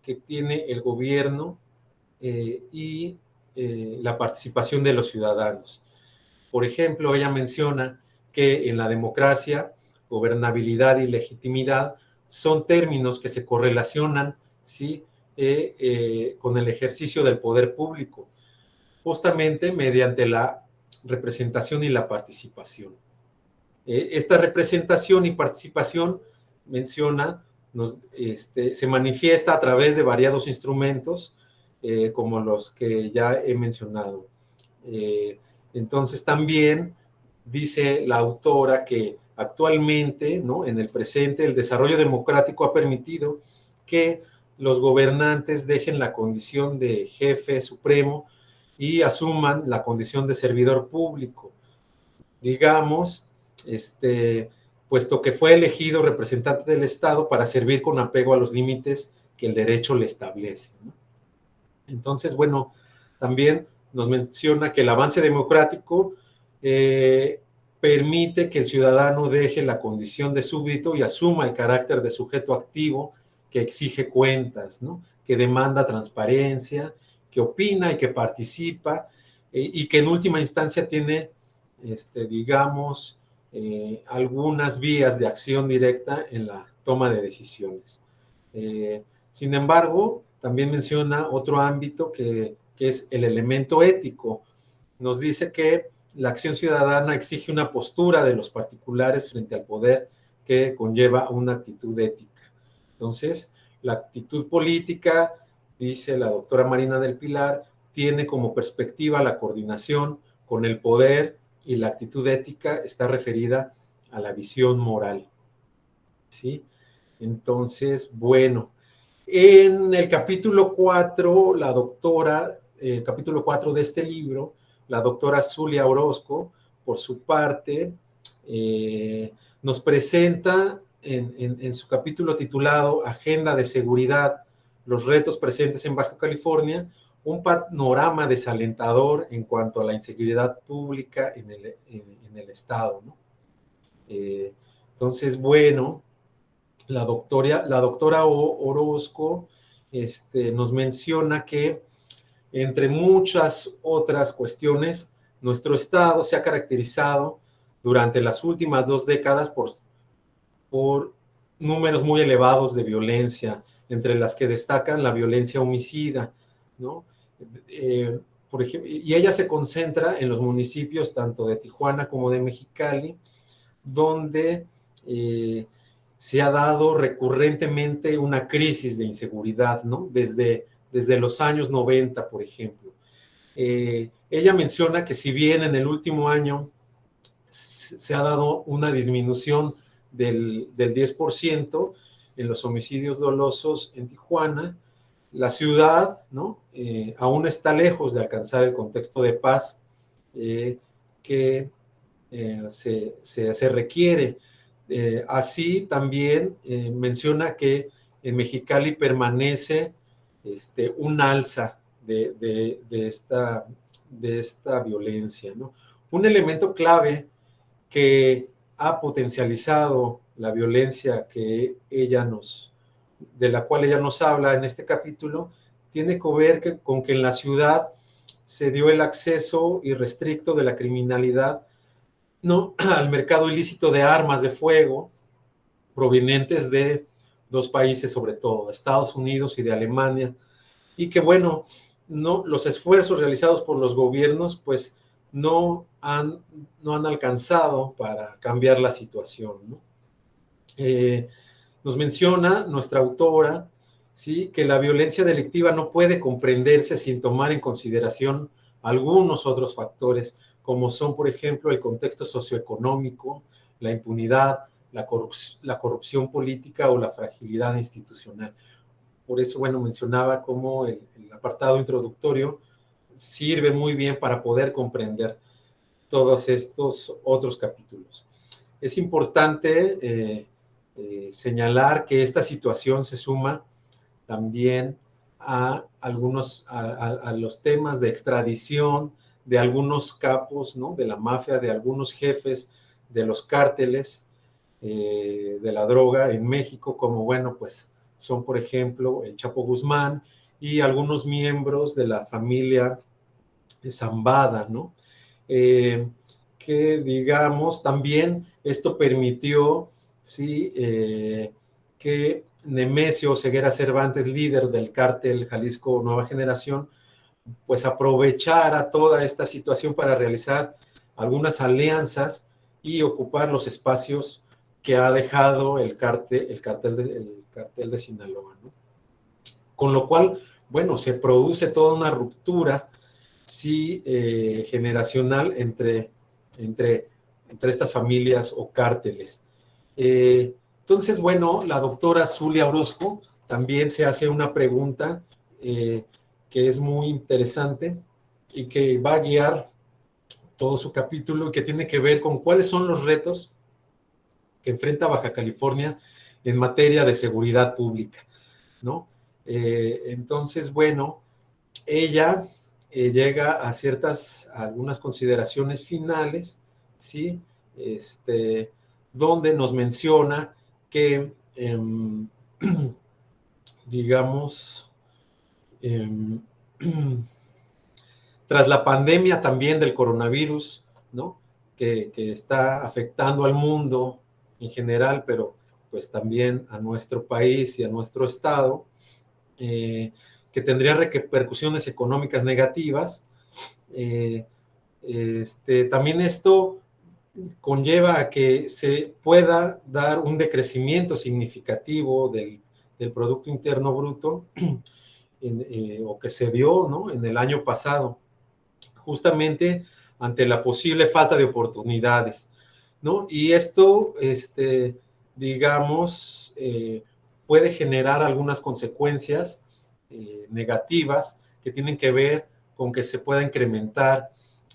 que tiene el gobierno y la participación de los ciudadanos. Por ejemplo, ella menciona que en la democracia, gobernabilidad y legitimidad son términos que se correlacionan, ¿sí? Con el ejercicio del poder público, justamente mediante la representación y la participación. Esta representación y participación, menciona, se manifiesta a través de variados instrumentos, como los que ya he mencionado. Entonces también dice la autora que actualmente, ¿no?, en el presente, el desarrollo democrático ha permitido que los gobernantes dejen la condición de jefe supremo y asuman la condición de servidor público. Digamos, puesto que fue elegido representante del Estado para servir con apego a los límites que el derecho le establece, ¿no? Entonces, bueno, también nos menciona que el avance democrático permite que el ciudadano deje la condición de súbdito y asuma el carácter de sujeto activo que exige cuentas, ¿no?, que demanda transparencia, que opina y que participa, y que en última instancia tiene, digamos, algunas vías de acción directa en la toma de decisiones. Sin embargo, también menciona otro ámbito que es el elemento ético. Nos dice que la acción ciudadana exige una postura de los particulares frente al poder que conlleva una actitud ética. Entonces, la actitud política, dice la doctora Marina del Pilar, tiene como perspectiva la coordinación con el poder, y la actitud ética está referida a la visión moral, ¿sí? Entonces, bueno, en el capítulo 4, el capítulo 4 de este libro, la doctora Zulia Orozco, por su parte, nos presenta en su capítulo titulado Agenda de Seguridad, los retos presentes en Baja California, un panorama desalentador en cuanto a la inseguridad pública en el estado, ¿no? Entonces, bueno, la doctora Orozco nos menciona que, entre muchas otras cuestiones, nuestro estado se ha caracterizado durante las últimas 2 décadas por números muy elevados de violencia, entre las que destacan la violencia homicida, ¿no? Por ejemplo, y ella se concentra en los municipios tanto de Tijuana como de Mexicali, donde se ha dado recurrentemente una crisis de inseguridad, ¿no? Desde los años 90, por ejemplo. Ella menciona que si bien en el último año se ha dado una disminución del 10% en los homicidios dolosos en Tijuana, la ciudad, ¿no?, aún está lejos de alcanzar el contexto de paz que se requiere. Así también menciona que en Mexicali permanece un alza de esta violencia, ¿no? Un elemento clave que ha potencializado la violencia de la cual ella nos habla en este capítulo, tiene que ver con que en la ciudad se dio el acceso irrestricto de la criminalidad, ¿no?, al mercado ilícito de armas de fuego provenientes de 2 países, sobre todo, de Estados Unidos y de Alemania, y que, bueno, los esfuerzos realizados por los gobiernos, pues, no han alcanzado para cambiar la situación, ¿no? Nos menciona nuestra autora, ¿sí?, que la violencia delictiva no puede comprenderse sin tomar en consideración algunos otros factores, como son, por ejemplo, el contexto socioeconómico, la impunidad, la corrupción política o la fragilidad institucional. Por eso, bueno, mencionaba cómo el apartado introductorio sirve muy bien para poder comprender todos estos otros capítulos. Es importante señalar que esta situación se suma también a los temas de extradición de algunos capos, ¿no?, de la mafia, de algunos jefes de los cárteles de la droga en México, como, bueno, pues son, por ejemplo, el Chapo Guzmán y algunos miembros de la familia Zambada, ¿no? Que, digamos, también esto permitió, ¿sí?, que Nemesio Ceguera Cervantes, líder del cártel Jalisco Nueva Generación, pues aprovechara toda esta situación para realizar algunas alianzas y ocupar los espacios que ha dejado el cartel de Sinaloa, ¿no? Con lo cual, bueno, se produce toda una ruptura, sí, generacional entre estas familias o cárteles. Entonces, bueno, la doctora Zulia Orozco también se hace una pregunta que es muy interesante y que va a guiar todo su capítulo y que tiene que ver con cuáles son los retos que enfrenta Baja California en materia de seguridad pública, ¿no? Entonces, bueno, ella llega a algunas consideraciones finales, ¿sí? Donde nos menciona que, digamos, tras la pandemia también del coronavirus, ¿no?, que está afectando al mundo en general, pero pues también a nuestro país y a nuestro estado, que tendría repercusiones económicas negativas. También esto conlleva a que se pueda dar un decrecimiento significativo del Producto Interno Bruto, o que se dio, ¿no?, en el año pasado, justamente ante la posible falta de oportunidades, ¿no? Y esto, digamos, puede generar algunas consecuencias negativas que tienen que ver con que se pueda incrementar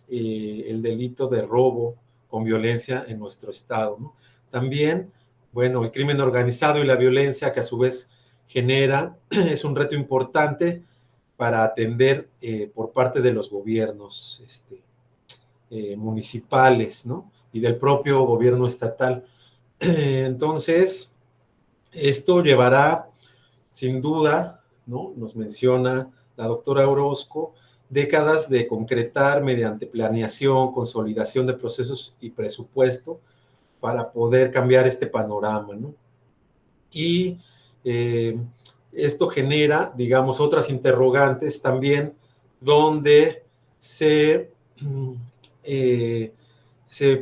el delito de robo con violencia en nuestro estado, ¿no? También, bueno, el crimen organizado y la violencia que a su vez genera es un reto importante para atender por parte de los gobiernos municipales, ¿no?, y del propio gobierno estatal. Entonces, esto llevará, sin duda, ¿no?, nos menciona la doctora Orozco, décadas de concretar mediante planeación, consolidación de procesos y presupuesto para poder cambiar este panorama, ¿no? Y esto genera, digamos, otras interrogantes también, donde se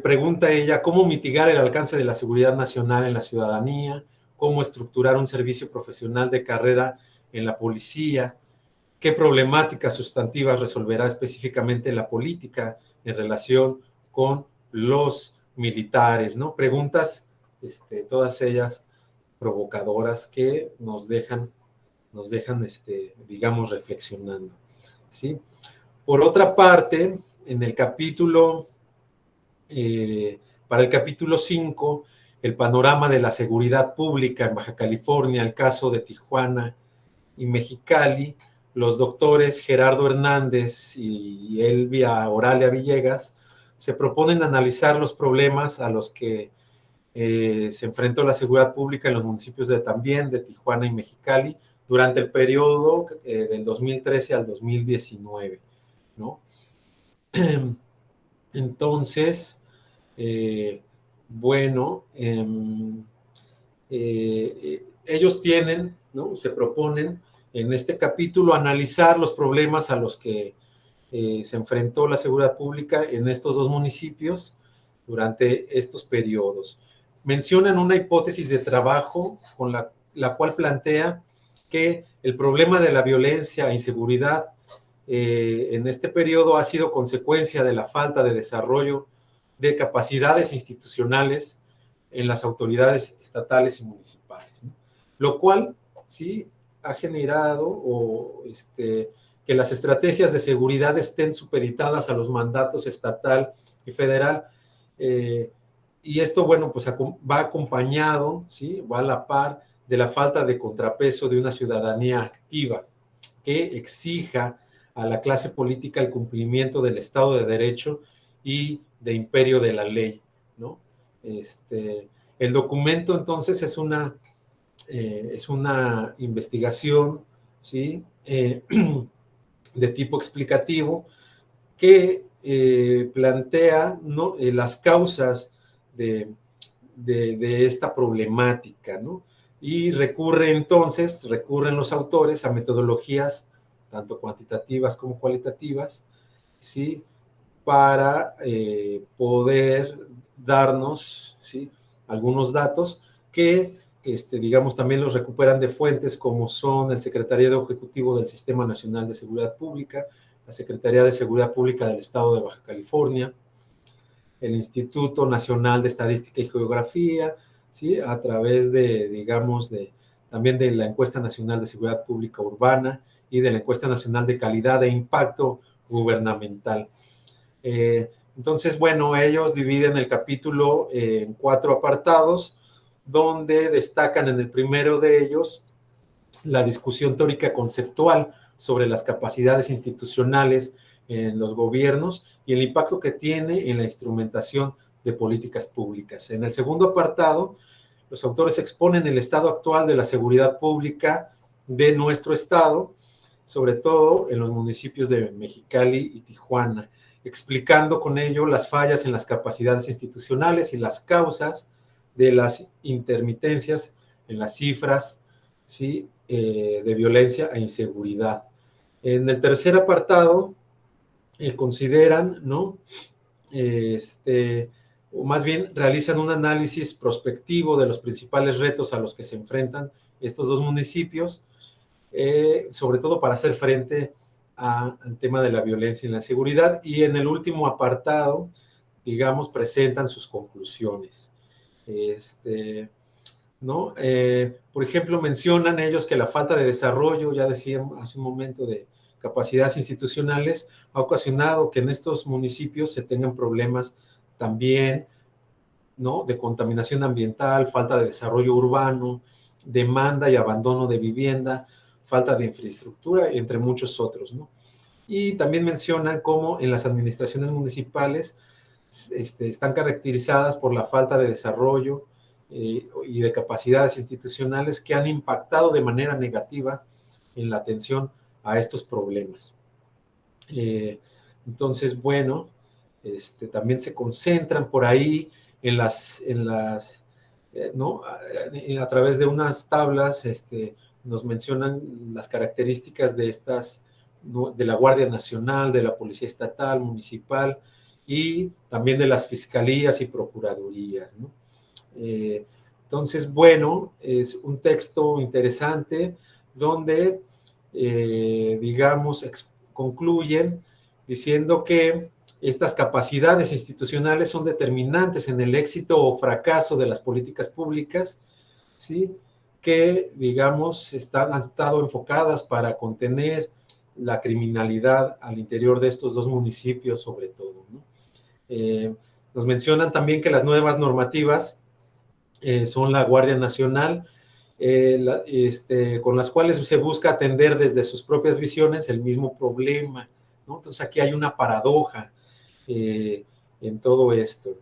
pregunta ella cómo mitigar el alcance de la seguridad nacional en la ciudadanía, cómo estructurar un servicio profesional de carrera en la policía, qué problemáticas sustantivas resolverá específicamente la política en relación con los militares, ¿no? Preguntas, todas ellas provocadoras que nos dejan, digamos, reflexionando, ¿sí? Por otra parte, en el capítulo, para el capítulo 5, el panorama de la seguridad pública en Baja California, el caso de Tijuana y Mexicali, los doctores Gerardo Hernández y Elvia Oralia Villegas se proponen analizar los problemas a los que se enfrentó la seguridad pública en los municipios de Tijuana y Mexicali durante el periodo del 2013 al 2019, ¿no? Entonces, bueno, ellos tienen, ¿no?, se proponen en este capítulo analizar los problemas a los que se enfrentó la seguridad pública en estos dos municipios durante estos periodos. Mencionan una hipótesis de trabajo con la cual plantea que el problema de la violencia e inseguridad en este periodo ha sido consecuencia de la falta de desarrollo de capacidades institucionales en las autoridades estatales y municipales, ¿no? Lo cual sí ha generado que las estrategias de seguridad estén supeditadas a los mandatos estatal y federal, y esto, bueno, pues va acompañado, ¿sí? Va a la par de la falta de contrapeso de una ciudadanía activa que exija a la clase política el cumplimiento del Estado de Derecho y de imperio de la ley, ¿no? El documento entonces es una investigación, ¿sí? De tipo explicativo que plantea, ¿no? Las causas de esta problemática, ¿no? Y recurren los autores a metodologías tanto cuantitativas como cualitativas, ¿sí? Para poder darnos, ¿sí? Algunos datos que, digamos, también los recuperan de fuentes como son el Secretariado Ejecutivo del Sistema Nacional de Seguridad Pública, la Secretaría de Seguridad Pública del Estado de Baja California, el Instituto Nacional de Estadística y Geografía, ¿sí? A través de, digamos, también de la Encuesta Nacional de Seguridad Pública Urbana y de la Encuesta Nacional de Calidad e Impacto Gubernamental. Entonces, bueno, ellos dividen el capítulo en 4 apartados, donde destacan en el primero de ellos la discusión teórica conceptual sobre las capacidades institucionales en los gobiernos y el impacto que tiene en la instrumentación de políticas públicas. En el segundo apartado, los autores exponen el estado actual de la seguridad pública de nuestro estado, sobre todo en los municipios de Mexicali y Tijuana, explicando con ello las fallas en las capacidades institucionales y las causas de las intermitencias en las cifras, ¿sí? De violencia e inseguridad. En el tercer apartado, consideran, ¿no? O más bien realizan un análisis prospectivo de los principales retos a los que se enfrentan estos dos municipios, sobre todo para hacer frente al tema de la violencia y la inseguridad. Y en el último apartado, digamos, presentan sus conclusiones. ¿No? Por ejemplo, mencionan ellos que la falta de desarrollo, ya decían hace un momento, de capacidades institucionales, ha ocasionado que en estos municipios se tengan problemas también, ¿no? De contaminación ambiental, falta de desarrollo urbano, demanda y abandono de vivienda, falta de infraestructura, entre muchos otros, ¿no? Y también mencionan cómo en las administraciones municipales están caracterizadas por la falta de desarrollo y de capacidades institucionales que han impactado de manera negativa en la atención a estos problemas. Entonces, bueno, también se concentran por ahí ¿no? A través de unas tablas, nos mencionan las características de estas, ¿no? De la Guardia Nacional, de la Policía Estatal, Municipal y también de las fiscalías y procuradurías, ¿no? Entonces, bueno, es un texto interesante donde, digamos, concluyen diciendo que estas capacidades institucionales son determinantes en el éxito o fracaso de las políticas públicas, ¿sí? Que, digamos, han estado enfocadas para contener la criminalidad al interior de estos dos municipios, sobre todo, ¿no? Nos mencionan también que las nuevas normativas son la Guardia Nacional, con las cuales se busca atender desde sus propias visiones el mismo problema, ¿no? Entonces aquí hay una paradoja en todo esto.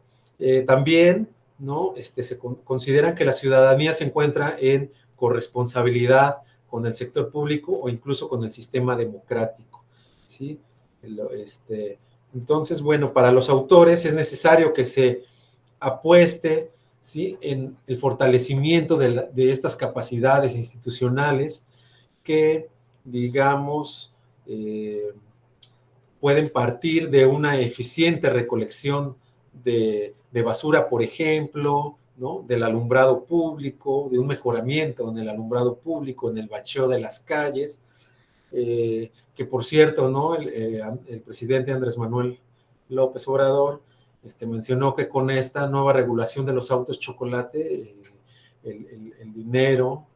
También, ¿no? Se consideran que la ciudadanía se encuentra en corresponsabilidad con el sector público o incluso con el sistema democrático, ¿sí? Entonces, bueno, para los autores es necesario que se apueste, ¿sí? En el fortalecimiento de estas capacidades institucionales que, digamos, pueden partir de una eficiente recolección de basura, por ejemplo, ¿no? Del alumbrado público, de un mejoramiento en el alumbrado público, en el bacheo de las calles, que por cierto, ¿no? El presidente Andrés Manuel López Obrador mencionó que con esta nueva regulación de los autos chocolate, el dinero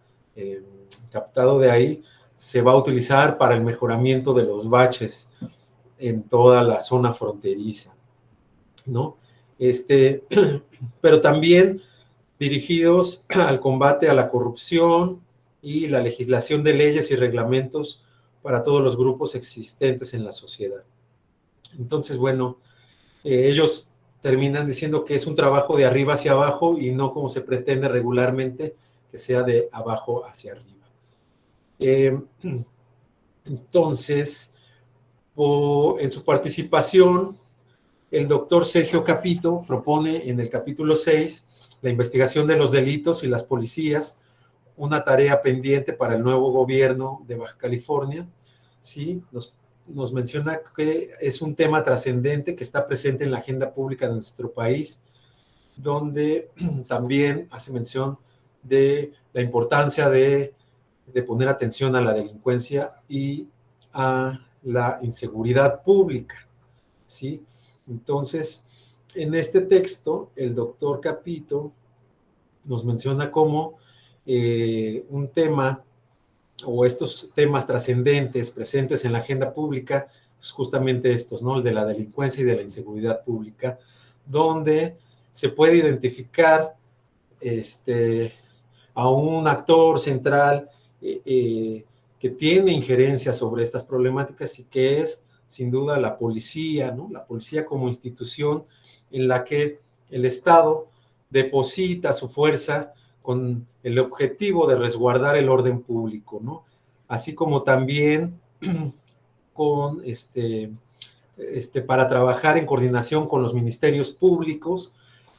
captado de ahí se va a utilizar para el mejoramiento de los baches en toda la zona fronteriza, ¿no? Pero también dirigidos al combate a la corrupción y la legislación de leyes y reglamentos para todos los grupos existentes en la sociedad. Entonces, bueno, ellos terminan diciendo que es un trabajo de arriba hacia abajo y no como se pretende regularmente, que sea de abajo hacia arriba. Entonces, en su participación, el doctor Sergio Capito propone en el capítulo 6 la investigación de los delitos y las policías, una tarea pendiente para el nuevo gobierno de Baja California. ¿Sí? Nos menciona que es un tema trascendente que está presente en la agenda pública de nuestro país, donde también hace mención de la importancia de poner atención a la delincuencia y a la inseguridad pública, ¿sí? Entonces, en este texto, el doctor Capito nos menciona cómo un tema o estos temas trascendentes presentes en la agenda pública, pues justamente estos, ¿no? El de la delincuencia y de la inseguridad pública, donde se puede identificar a un actor central que tiene injerencia sobre estas problemáticas y que es, sin duda, la policía, ¿no? La policía como institución en la que el Estado deposita su fuerza con el objetivo de resguardar el orden público, ¿no? Así como también con para trabajar en coordinación con los ministerios públicos,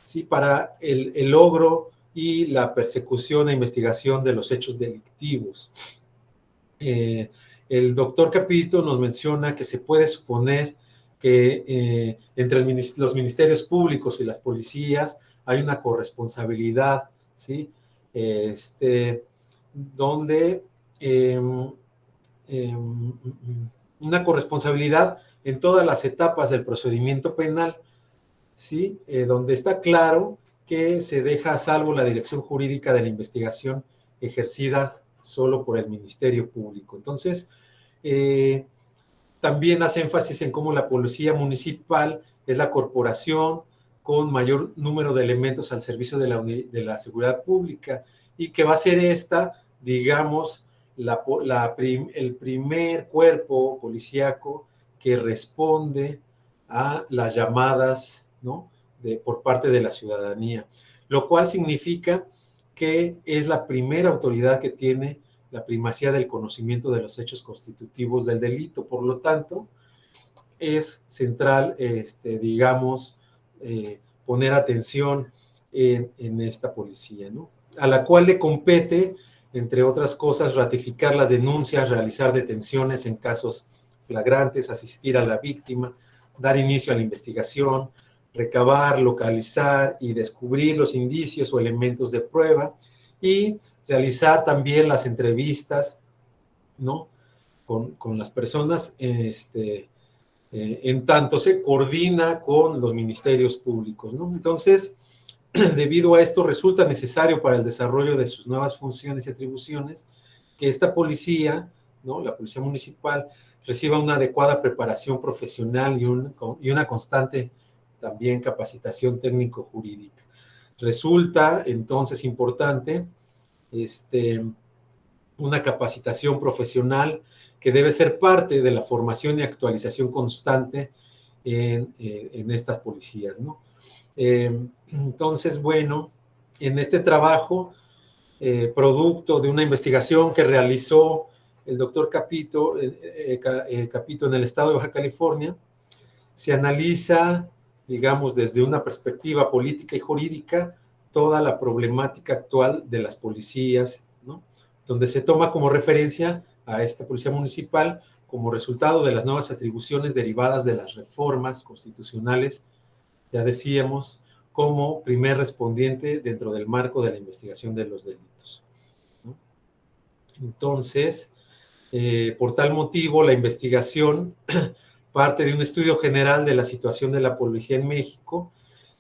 ¿sí? Para el logro y la persecución e investigación de los hechos delictivos. El doctor Capito nos menciona que se puede suponer que entre los ministerios públicos y las policías hay una corresponsabilidad, ¿sí? Donde una corresponsabilidad en todas las etapas del procedimiento penal, ¿sí? Donde está claro que se deja a salvo la dirección jurídica de la investigación ejercida solo por el Ministerio Público. Entonces, también hace énfasis en cómo la policía municipal es la corporación con mayor número de elementos al servicio de la seguridad pública y que va a ser esta, digamos, el primer cuerpo policíaco que responde a las llamadas, ¿no? Por parte de la ciudadanía, lo cual significa que es la primera autoridad que tiene la primacía del conocimiento de los hechos constitutivos del delito. Por lo tanto, es central, digamos, poner atención en esta policía, ¿no? A la cual le compete, entre otras cosas, ratificar las denuncias, realizar detenciones en casos flagrantes, asistir a la víctima, dar inicio a la investigación, recabar, localizar y descubrir los indicios o elementos de prueba y realizar también las entrevistas, ¿no? Con las personas, en tanto se coordina con los ministerios públicos, ¿no? Entonces, debido a esto, resulta necesario para el desarrollo de sus nuevas funciones y atribuciones que esta policía, ¿no? La policía municipal, reciba una adecuada preparación profesional y una constante también capacitación técnico-jurídica. Resulta entonces importante una capacitación profesional que debe ser parte de la formación y actualización constante en estas policías, ¿no? Entonces, bueno, en este trabajo, producto de una investigación que realizó el doctor Capito, Capito en el estado de Baja California, se analiza, digamos, desde una perspectiva política y jurídica, toda la problemática actual de las policías, ¿no? Donde se toma como referencia a esta policía municipal como resultado de las nuevas atribuciones derivadas de las reformas constitucionales, ya decíamos, como primer respondiente dentro del marco de la investigación de los delitos, ¿no? Entonces, Por tal motivo, la investigación parte de un estudio general de la situación de la policía en México,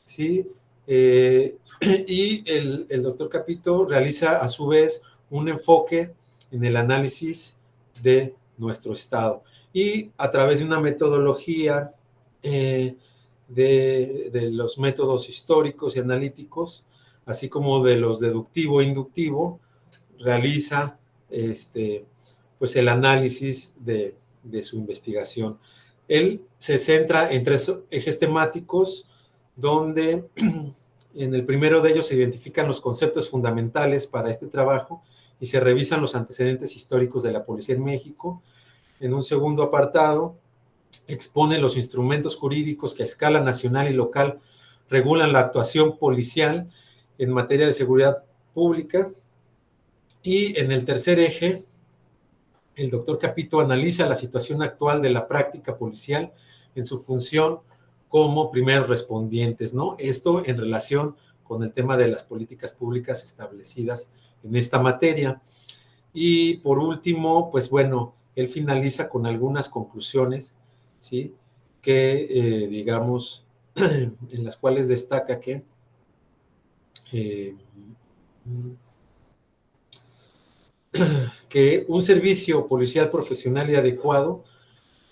¿sí? Y el doctor Capito realiza a su vez un enfoque en el análisis de nuestro estado y a través de una metodología de los métodos históricos y analíticos, así como de los deductivo e inductivo, realiza pues el análisis de su investigación. Él se centra en 3 ejes temáticos, donde en el primero de ellos se identifican los conceptos fundamentales para este trabajo y se revisan los antecedentes históricos de la policía en México. En un segundo apartado, expone los instrumentos jurídicos que a escala nacional y local regulan la actuación policial en materia de seguridad pública. Y en el tercer eje, el doctor Capito analiza la situación actual de la práctica policial en su función como primeros respondientes, ¿no? Esto en relación con el tema de las políticas públicas establecidas en esta materia. Y por último, pues bueno, él finaliza con algunas conclusiones, ¿sí? Que, digamos, en las cuales destaca que un servicio policial profesional y adecuado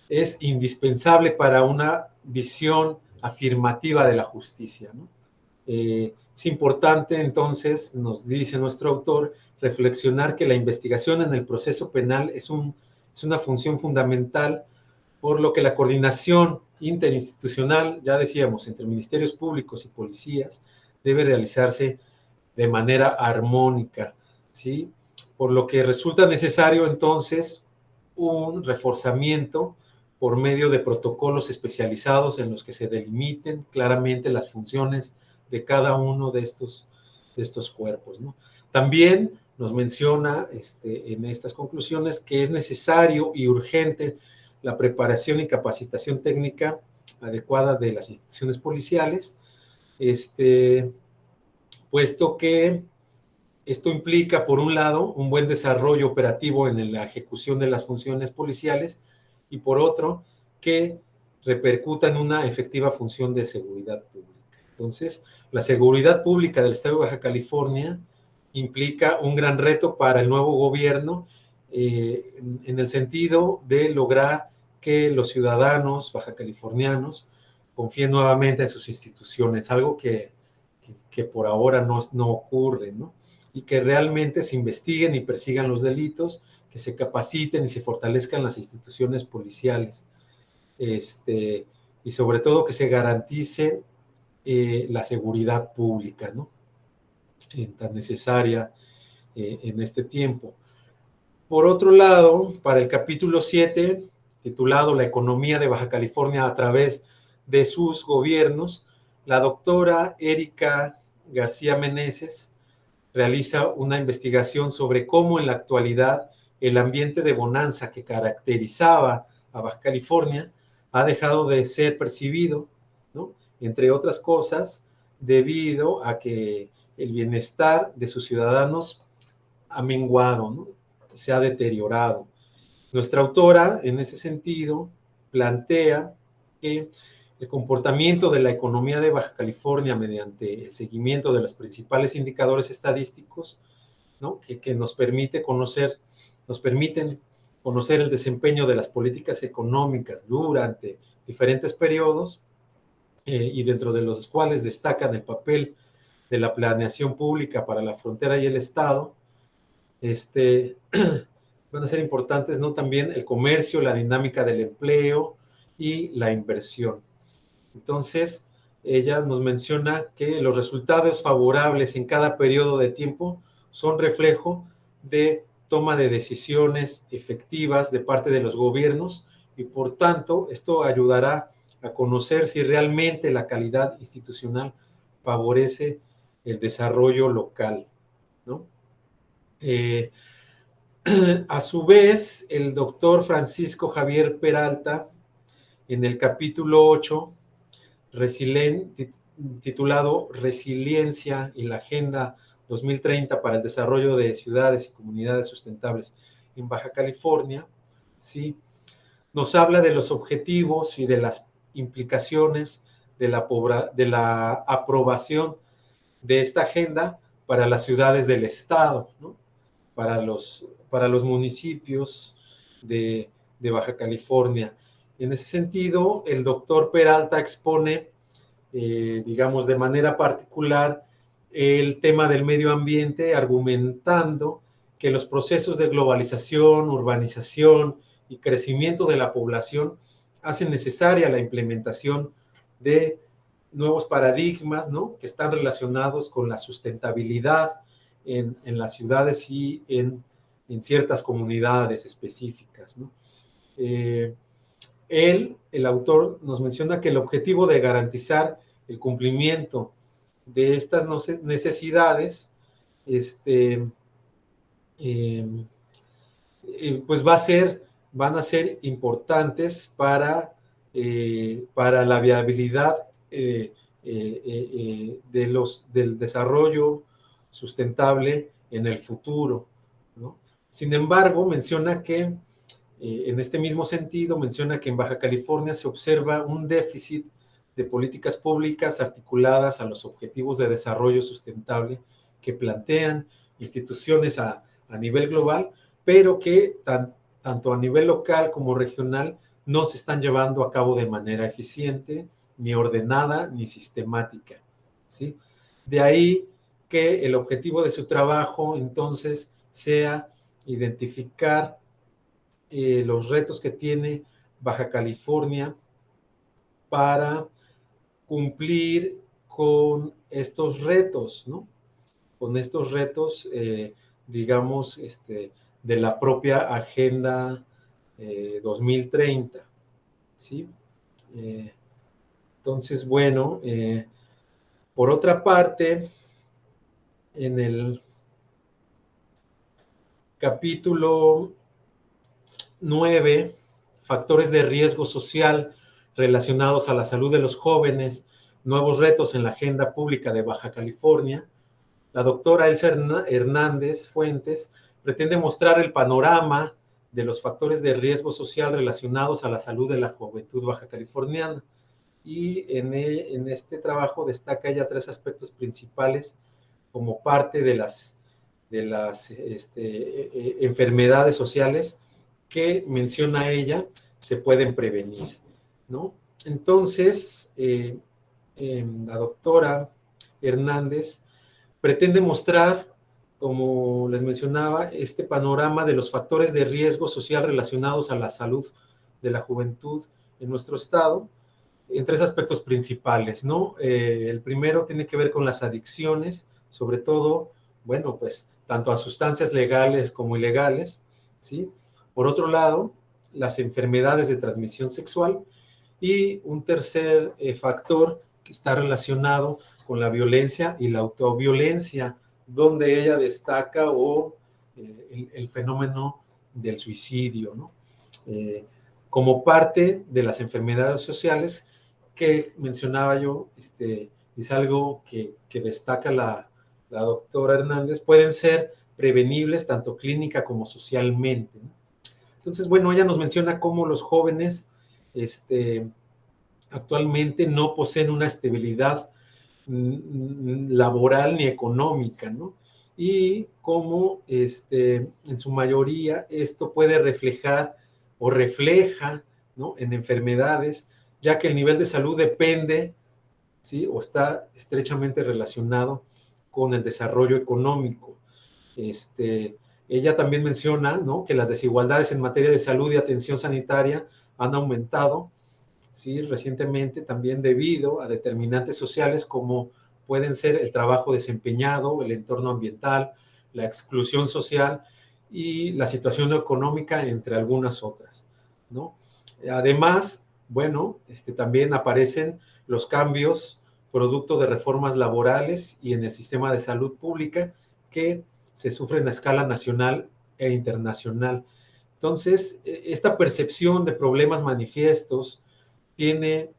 es indispensable para una visión afirmativa de la justicia, ¿no? Es importante, entonces, nos dice nuestro autor, reflexionar que la investigación en el proceso penal es una función fundamental, por lo que la coordinación interinstitucional, ya decíamos, entre ministerios públicos y policías, debe realizarse de manera armónica, ¿sí? Por lo que resulta necesario, entonces, un reforzamiento por medio de protocolos especializados en los que se delimiten claramente las funciones de cada uno de estos cuerpos, ¿no? También nos menciona en estas conclusiones que es necesario y urgente la preparación y capacitación técnica adecuada de las instituciones policiales, puesto que esto implica, por un lado, un buen desarrollo operativo en la ejecución de las funciones policiales y, por otro, que repercuta en una efectiva función de seguridad pública. Entonces, la seguridad pública del Estado de Baja California implica un gran reto para el nuevo gobierno en el sentido de lograr que los ciudadanos bajacalifornianos confíen nuevamente en sus instituciones, algo que por ahora no ocurre, ¿no? Y que realmente se investiguen y persigan los delitos, que se capaciten y se fortalezcan las instituciones policiales, y sobre todo que se garantice la seguridad pública, ¿no? Tan necesaria en este tiempo. Por otro lado, para el capítulo 7, titulado La economía de Baja California a través de sus gobiernos, la doctora Erika García Meneses realiza una investigación sobre cómo en la actualidad el ambiente de bonanza que caracterizaba a Baja California ha dejado de ser percibido, ¿no? Entre otras cosas, debido a que el bienestar de sus ciudadanos ha menguado, ¿no? Se ha deteriorado. Nuestra autora, en ese sentido, plantea que el comportamiento de la economía de Baja California mediante el seguimiento de los principales indicadores estadísticos, ¿no? que nos permiten conocer el desempeño de las políticas económicas durante diferentes periodos, y dentro de los cuales destacan el papel de la planeación pública para la frontera y el Estado, van a ser importantes, ¿no? También el comercio, la dinámica del empleo y la inversión. Entonces, ella nos menciona que los resultados favorables en cada periodo de tiempo son reflejo de toma de decisiones efectivas de parte de los gobiernos y, por tanto, esto ayudará a conocer si realmente la calidad institucional favorece el desarrollo local, ¿no? A su vez, el doctor Francisco Javier Peralta, en el capítulo 8, titulado Resiliencia y la Agenda 2030 para el Desarrollo de Ciudades y Comunidades Sustentables en Baja California, ¿sí? Nos habla de los objetivos y de las implicaciones de la aprobación de esta agenda para las ciudades del estado, ¿no? Para los municipios de Baja California. En ese sentido, el doctor Peralta expone, digamos, de manera particular el tema del medio ambiente, argumentando que los procesos de globalización, urbanización y crecimiento de la población hacen necesaria la implementación de nuevos paradigmas, ¿no? Que están relacionados con la sustentabilidad en las ciudades y en ciertas comunidades específicas, ¿no? El autor, nos menciona que el objetivo de garantizar el cumplimiento de estas necesidades, pues van a ser importantes para la viabilidad del desarrollo sustentable en el futuro, ¿no? Sin embargo, menciona que en este mismo sentido, menciona que en Baja California se observa un déficit de políticas públicas articuladas a los objetivos de desarrollo sustentable que plantean instituciones a nivel global, pero que tanto a nivel local como regional no se están llevando a cabo de manera eficiente, ni ordenada, ni sistemática, ¿sí? De ahí que el objetivo de su trabajo, entonces, sea identificar los retos que tiene Baja California para cumplir con estos retos, ¿no? Con estos retos, digamos, de la propia Agenda 2030, ¿sí? Entonces, bueno, por otra parte, en el capítulo 9, factores de riesgo social relacionados a la salud de los jóvenes, nuevos retos en la agenda pública de Baja California, la doctora Elsa Hernández Fuentes pretende mostrar el panorama de los factores de riesgo social relacionados a la salud de la juventud baja californiana. Y en este trabajo destaca ella 3 aspectos principales como parte de las enfermedades sociales que menciona ella se pueden prevenir, ¿no? Entonces, la doctora Hernández pretende mostrar, como les mencionaba, este panorama de los factores de riesgo social relacionados a la salud de la juventud en nuestro estado en 3 aspectos principales, ¿no? El primero tiene que ver con las adicciones, sobre todo, bueno, pues tanto a sustancias legales como ilegales, ¿sí? Por otro lado, las enfermedades de transmisión sexual y un tercer factor que está relacionado con la violencia y la autoviolencia, donde ella destaca el fenómeno del suicidio, ¿no? Como parte de las enfermedades sociales que mencionaba yo, es algo que destaca la doctora Hernández, pueden ser prevenibles tanto clínica como socialmente, ¿no? Entonces, bueno, ella nos menciona cómo los jóvenes actualmente no poseen una estabilidad laboral ni económica, ¿no? Y cómo en su mayoría esto puede reflejar o refleja, ¿no? En enfermedades, ya que el nivel de salud depende, ¿sí? O está estrechamente relacionado con el desarrollo económico. Ella también menciona, ¿no? Que las desigualdades en materia de salud y atención sanitaria han aumentado, ¿sí? Recientemente, también debido a determinantes sociales como pueden ser el trabajo desempeñado, el entorno ambiental, la exclusión social y la situación económica, entre algunas otras, ¿no? Además, bueno, también aparecen los cambios producto de reformas laborales y en el sistema de salud pública que se sufren a escala nacional e internacional. Entonces, esta percepción de problemas manifiestos tiene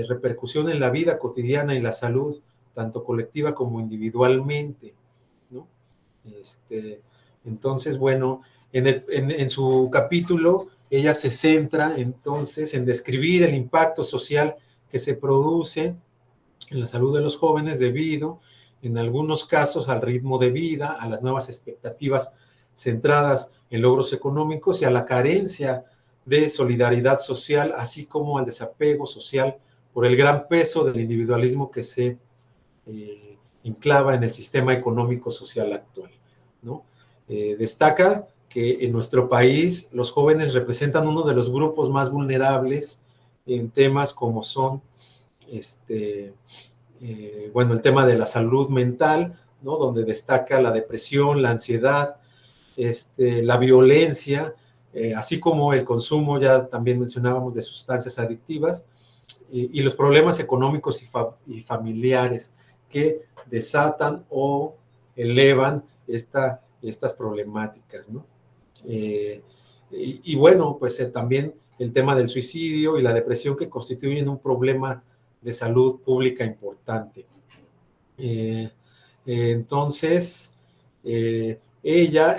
repercusión en la vida cotidiana y la salud, tanto colectiva como individualmente, ¿no? Entonces, bueno, En su capítulo, ella se centra entonces en describir el impacto social que se produce en la salud de los jóvenes debido, en algunos casos, al ritmo de vida, a las nuevas expectativas centradas en logros económicos y a la carencia de solidaridad social, así como al desapego social por el gran peso del individualismo que se enclava en el sistema económico social actual, ¿no? Destaca que en nuestro país los jóvenes representan uno de los grupos más vulnerables en temas como son bueno, el tema de la salud mental, ¿no? Donde destaca la depresión, la ansiedad, la violencia, así como el consumo, ya también mencionábamos, de sustancias adictivas, y los problemas económicos y familiares que desatan o elevan estas problemáticas, ¿no? Bueno, pues también el tema del suicidio y la depresión, que constituyen un problema de salud pública importante. Entonces, ella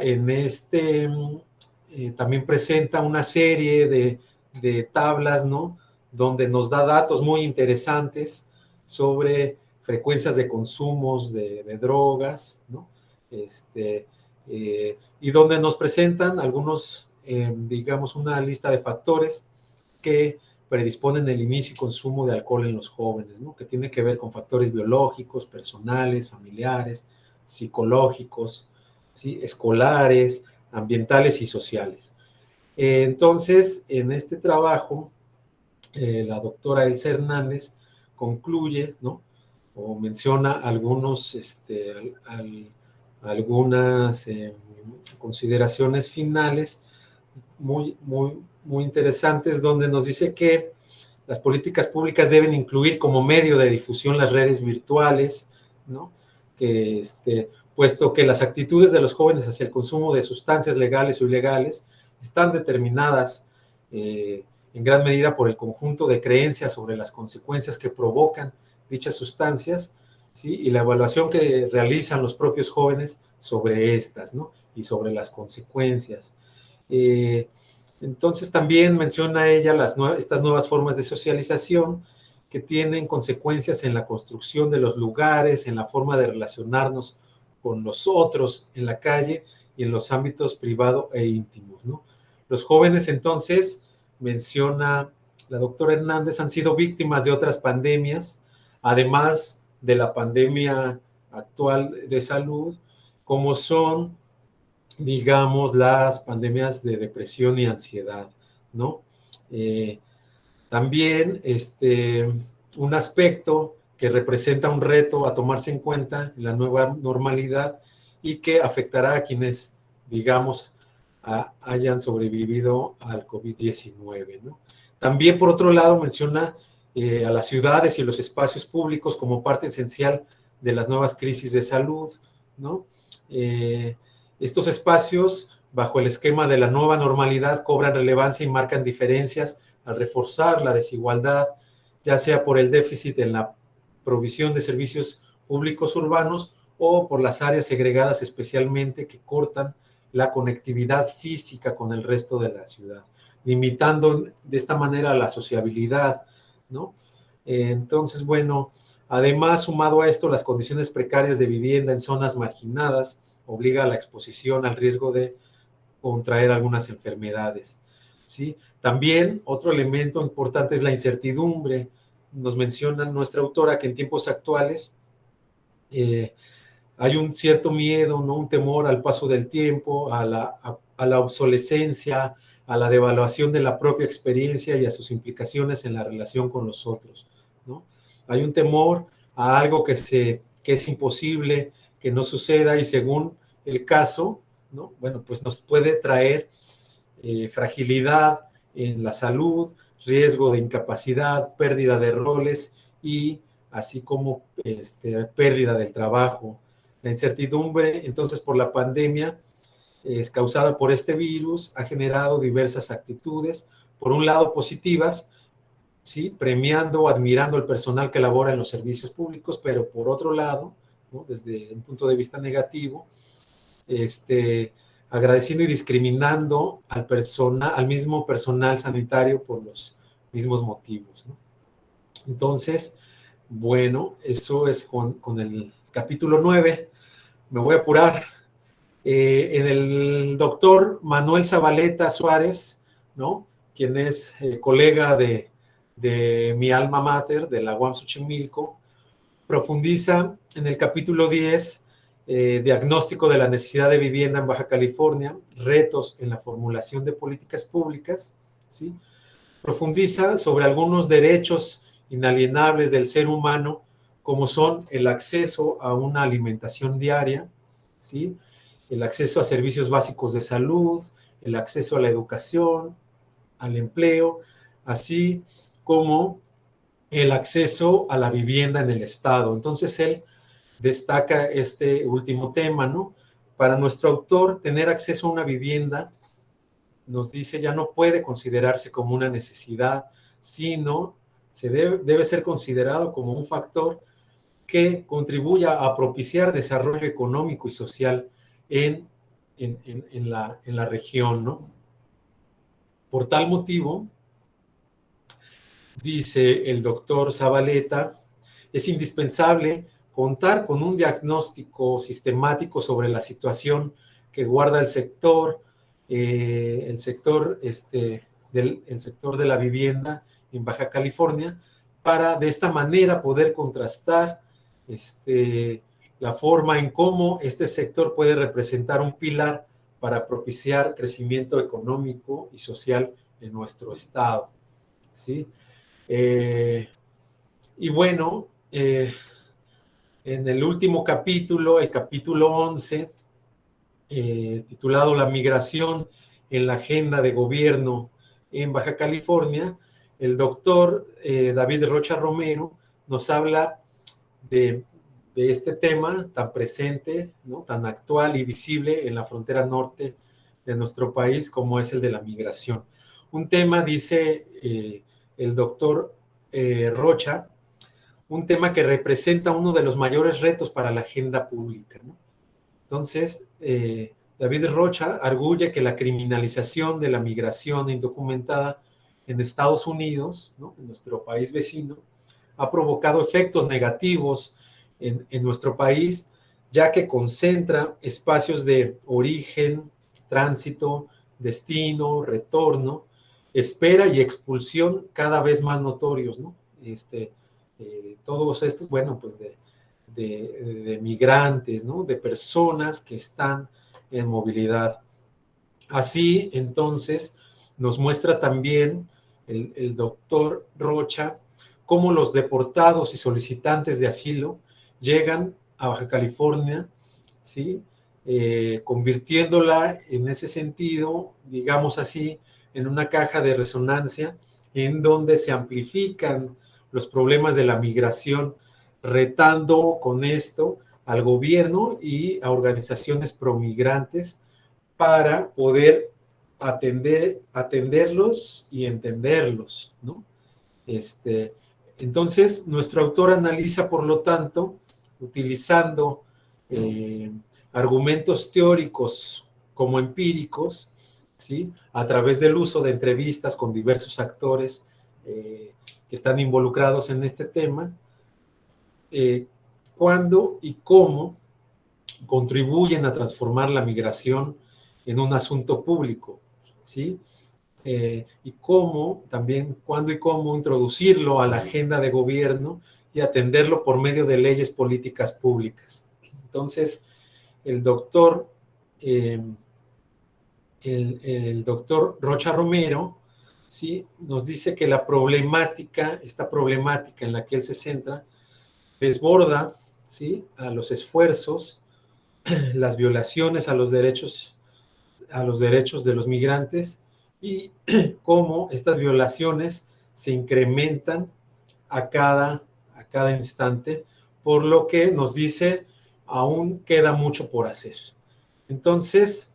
también presenta una serie de tablas, ¿no? Donde nos da datos muy interesantes sobre frecuencias de consumos de drogas, ¿no? Y donde nos presentan algunos, digamos, una lista de factores que predisponen el inicio y consumo de alcohol en los jóvenes, ¿no? Que tiene que ver con factores biológicos, personales, familiares, psicológicos, ¿sí? Escolares, ambientales y sociales. Entonces, en este trabajo, la doctora Elsa Hernández concluye, ¿no? O menciona algunas consideraciones finales muy interesantes, donde nos dice que las políticas públicas deben incluir como medio de difusión las redes virtuales, ¿no? Que puesto que las actitudes de los jóvenes hacia el consumo de sustancias legales o ilegales están determinadas en gran medida por el conjunto de creencias sobre las consecuencias que provocan dichas sustancias, ¿sí? Y la evaluación que realizan los propios jóvenes sobre estas, ¿no? Y sobre las consecuencias. Entonces también menciona ella estas nuevas formas de socialización que tienen consecuencias en la construcción de los lugares, en la forma de relacionarnos con los otros en la calle y en los ámbitos privado e íntimos, ¿no? Los jóvenes, entonces, menciona la doctora Hernández, han sido víctimas de otras pandemias, además de la pandemia actual de salud, como son, digamos, las pandemias de depresión y ansiedad, ¿no? También un aspecto que representa un reto a tomarse en cuenta en la nueva normalidad y que afectará a quienes, digamos, hayan sobrevivido al COVID-19, ¿no? También, por otro lado, menciona a las ciudades y los espacios públicos como parte esencial de las nuevas crisis de salud, ¿no? Estos espacios, bajo el esquema de la nueva normalidad, cobran relevancia y marcan diferencias al reforzar la desigualdad, ya sea por el déficit en la provisión de servicios públicos urbanos o por las áreas segregadas especialmente que cortan la conectividad física con el resto de la ciudad, limitando de esta manera la sociabilidad, ¿no? Entonces, bueno, además, sumado a esto, las condiciones precarias de vivienda en zonas marginadas obliga a la exposición al riesgo de contraer algunas enfermedades, ¿sí? También otro elemento importante es la incertidumbre. Nos menciona nuestra autora que en tiempos actuales hay un cierto miedo, ¿no? Un temor al paso del tiempo, a la obsolescencia, a la devaluación de la propia experiencia y a sus implicaciones en la relación con los otros, ¿no? Hay un temor a algo que es imposible, que no suceda y según el caso, ¿no? Bueno, pues nos puede traer fragilidad en la salud, riesgo de incapacidad, pérdida de roles y así como pérdida del trabajo. La incertidumbre, entonces, por la pandemia causada por este virus ha generado diversas actitudes, por un lado positivas, ¿sí? Premiando o admirando al personal que labora en los servicios públicos, pero por otro lado, ¿no? Desde un punto de vista negativo, agradeciendo y discriminando al mismo personal sanitario por los mismos motivos, ¿no? Entonces, bueno, eso es con el capítulo 9. Me voy a apurar. En el doctor Manuel Zabaleta Suárez, ¿no? Quien es colega de mi alma mater, de la UAM Xochimilco, profundiza en el capítulo 10, diagnóstico de la necesidad de vivienda en Baja California, retos en la formulación de políticas públicas, ¿sí? Profundiza sobre algunos derechos inalienables del ser humano, como son el acceso a una alimentación diaria, ¿sí? El acceso a servicios básicos de salud, el acceso a la educación, al empleo, así como el acceso a la vivienda en el Estado. Entonces él destaca este último tema, ¿no? Para nuestro autor, tener acceso a una vivienda, nos dice, ya no puede considerarse como una necesidad, sino debe ser considerado como un factor que contribuya a propiciar desarrollo económico y social en la región, ¿no? Por tal motivo, dice el doctor Zabaleta, es indispensable contar con un diagnóstico sistemático sobre la situación que guarda el sector el sector de la vivienda en Baja California, para de esta manera poder contrastar la forma en cómo este sector puede representar un pilar para propiciar crecimiento económico y social en nuestro estado, ¿sí? Y bueno, en el último capítulo, el capítulo 11, titulado La migración en la agenda de gobierno en Baja California, el doctor David Rocha Romero nos habla de este tema tan presente, ¿no? Tan actual y visible en la frontera norte de nuestro país como es el de la migración. Un tema, dice el doctor Rocha, un tema que representa uno de los mayores retos para la agenda pública, ¿no? Entonces, David Rocha arguye que la criminalización de la migración indocumentada en Estados Unidos, ¿no? En nuestro país vecino, ha provocado efectos negativos en nuestro país, ya que concentra espacios de origen, tránsito, destino, retorno, espera y expulsión cada vez más notorios, ¿no? Todos estos, bueno, pues de migrantes, ¿no? De personas que están en movilidad. Así, entonces, nos muestra también el doctor Rocha cómo los deportados y solicitantes de asilo llegan a Baja California, ¿sí? Convirtiéndola en ese sentido, digamos así, en una caja de resonancia en donde se amplifican los problemas de la migración, retando con esto al gobierno y a organizaciones promigrantes para poder atenderlos y entenderlos, ¿no? Entonces, nuestro autor analiza, por lo tanto, utilizando argumentos teóricos como empíricos, ¿sí? A través del uso de entrevistas con diversos actores que están involucrados en este tema, cuándo y cómo contribuyen a transformar la migración en un asunto público, ¿sí? Y cómo, también cuándo y cómo introducirlo a la agenda de gobierno y atenderlo por medio de leyes políticas públicas. Entonces, el doctor Rocha Romero, ¿sí? Nos dice que esta problemática en la que él se centra, desborda, ¿sí? A los esfuerzos, las violaciones a los derechos de los migrantes y cómo estas violaciones se incrementan a cada instante, por lo que nos dice aún queda mucho por hacer. Entonces,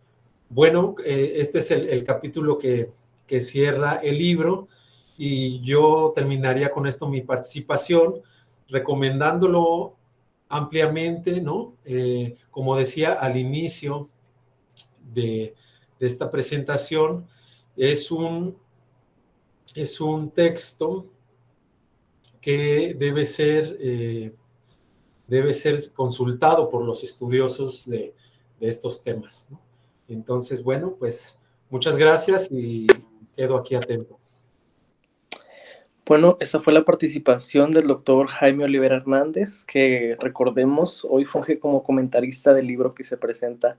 bueno, este es el capítulo que cierra el libro y yo terminaría con esto mi participación recomendándolo ampliamente, ¿no? Como decía al inicio de esta presentación. Es un texto que debe ser consultado por los estudiosos de estos temas, ¿no? Entonces, bueno, pues muchas gracias y quedo aquí atento. Bueno, esa fue la participación del doctor Jaime Olivera Hernández, que recordemos, hoy funge como comentarista del libro que se presenta.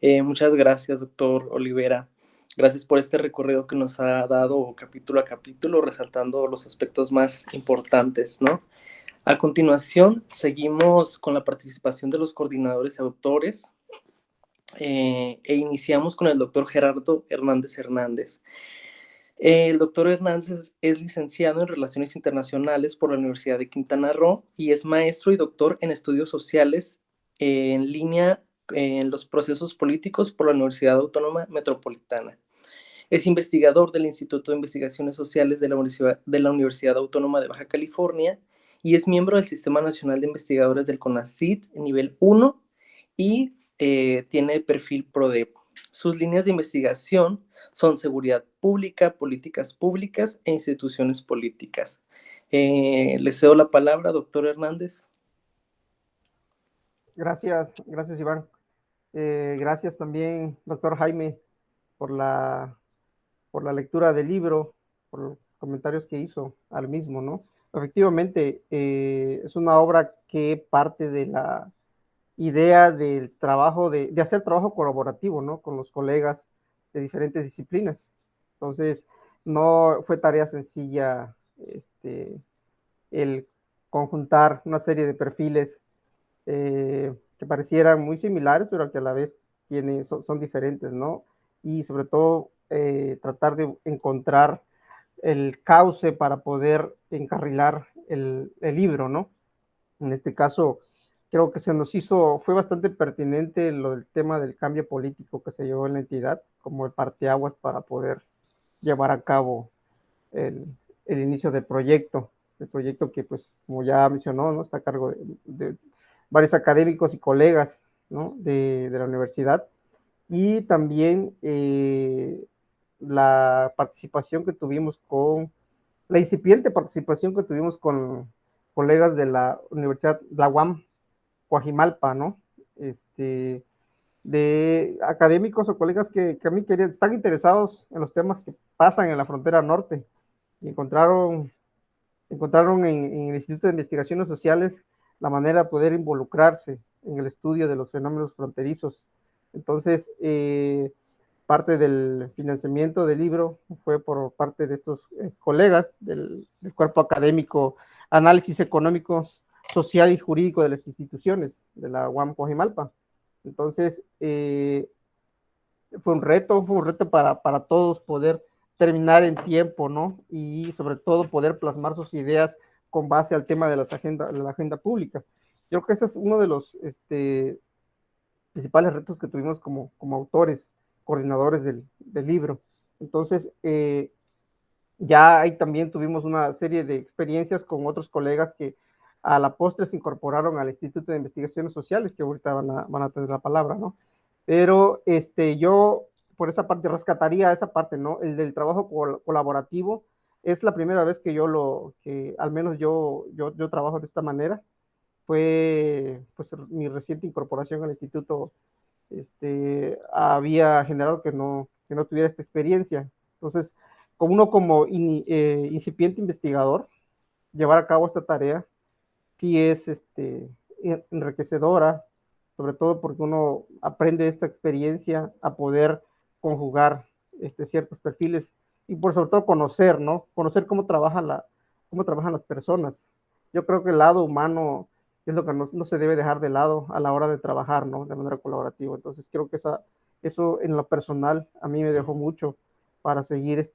Muchas gracias, doctor Olivera. Gracias por este recorrido que nos ha dado capítulo a capítulo, resaltando los aspectos más importantes, ¿no? A continuación, seguimos con la participación de los coordinadores y autores e iniciamos con el doctor Gerardo Hernández Hernández. El doctor Hernández es licenciado en Relaciones Internacionales por la Universidad de Quintana Roo y es maestro y doctor en Estudios Sociales en línea en los procesos políticos por la Universidad Autónoma Metropolitana. Es investigador del Instituto de Investigaciones Sociales de la Universidad Autónoma de Baja California y es miembro del Sistema Nacional de Investigadores del CONACYT nivel 1 y tiene perfil PRODEP. Sus líneas de investigación son seguridad pública, políticas públicas e instituciones políticas. Le cedo la palabra, doctor Hernández. Gracias, Iván. Gracias también, doctor Jaime, por la lectura del libro, por los comentarios que hizo al mismo, ¿no? Efectivamente, es una obra que parte de la idea del trabajo, de hacer trabajo colaborativo, ¿no? Con los colegas de diferentes disciplinas. Entonces, no fue tarea sencilla el conjuntar una serie de perfiles que parecieran muy similares, pero que a la vez son diferentes, ¿no? Y sobre todo tratar de encontrar el cauce para poder encarrilar el libro, ¿no? En este caso, creo que fue bastante pertinente lo del tema del cambio político que se llevó en la entidad, como el parteaguas para poder llevar a cabo el inicio del proyecto. El proyecto que, pues, como ya mencionó, ¿no? Está a cargo de varios académicos y colegas, ¿no? de la universidad. Y también la incipiente participación que tuvimos con colegas de la Universidad, la UAM, Coajimalpa, ¿no? De académicos o colegas que a mí están interesados en los temas que pasan en la frontera norte y encontraron en el Instituto de Investigaciones Sociales la manera de poder involucrarse en el estudio de los fenómenos fronterizos. Entonces, parte del financiamiento del libro fue por parte de estos colegas del cuerpo académico Análisis Económico, Social y Jurídico de las Instituciones de la UAM Coajimalpa. Entonces, fue un reto para todos poder terminar en tiempo, ¿no? Y sobre todo poder plasmar sus ideas con base al tema de la agenda pública. Yo creo que ese es uno de los principales retos que tuvimos como autores, coordinadores del libro. Entonces, ya ahí también tuvimos una serie de experiencias con otros colegas que a la postre se incorporaron al Instituto de Investigaciones Sociales, que ahorita van a tener la palabra, ¿no? Pero yo por esa parte rescataría esa parte, ¿no? El del trabajo colaborativo. Es la primera vez que al menos yo trabajo de esta manera. Fue pues mi reciente incorporación al instituto había generado que no tuviera esta experiencia. Entonces, como incipiente investigador, llevar a cabo esta tarea sí es enriquecedora, sobre todo porque uno aprende esta experiencia a poder conjugar ciertos perfiles y por sobre todo conocer, ¿no? Conocer cómo trabajan las personas. Yo creo que el lado humano es lo que no se debe dejar de lado a la hora de trabajar, ¿no? De manera colaborativa. Entonces creo que eso en lo personal a mí me dejó mucho para seguir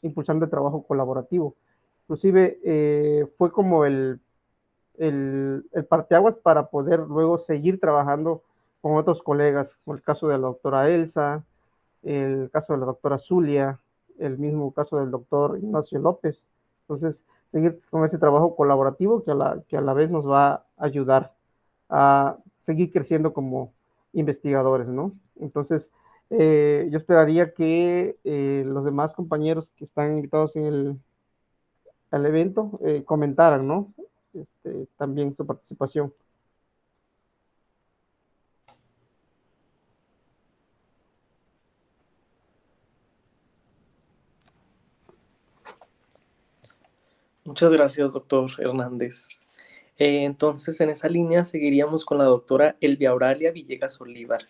impulsando el trabajo colaborativo. Inclusive fue como el parteaguas para poder luego seguir trabajando con otros colegas, como el caso de la doctora Elsa, el caso de la doctora Zulia, el mismo caso del doctor Ignacio López. Entonces, seguir con ese trabajo colaborativo que a la vez nos va a ayudar a seguir creciendo como investigadores, ¿no? Entonces, Yo esperaría que los demás compañeros que están invitados al evento comentaran, ¿no? También su participación. Muchas gracias, doctor Hernández. Entonces, en esa línea seguiríamos con la doctora Elvia Auralia Villegas Olivar.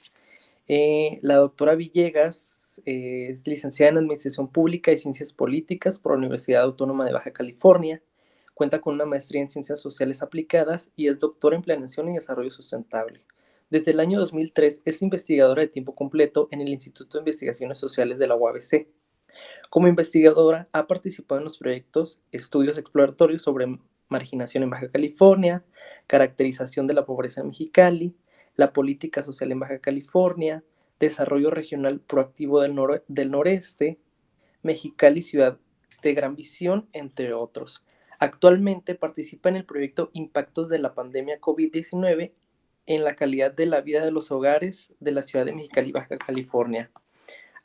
La doctora Villegas es licenciada en Administración Pública y Ciencias Políticas por la Universidad Autónoma de Baja California. Cuenta con una maestría en Ciencias Sociales Aplicadas y es doctora en Planeación y Desarrollo Sustentable. Desde el año 2003 es investigadora de tiempo completo en el Instituto de Investigaciones Sociales de la UABC. Como investigadora, ha participado en los proyectos Estudios Exploratorios sobre Marginación en Baja California, Caracterización de la Pobreza en Mexicali, la Política Social en Baja California, Desarrollo Regional Proactivo del Noreste, Mexicali Ciudad de Gran Visión, entre otros. Actualmente participa en el proyecto Impactos de la Pandemia COVID-19 en la calidad de la vida de los hogares de la ciudad de Mexicali, Baja California.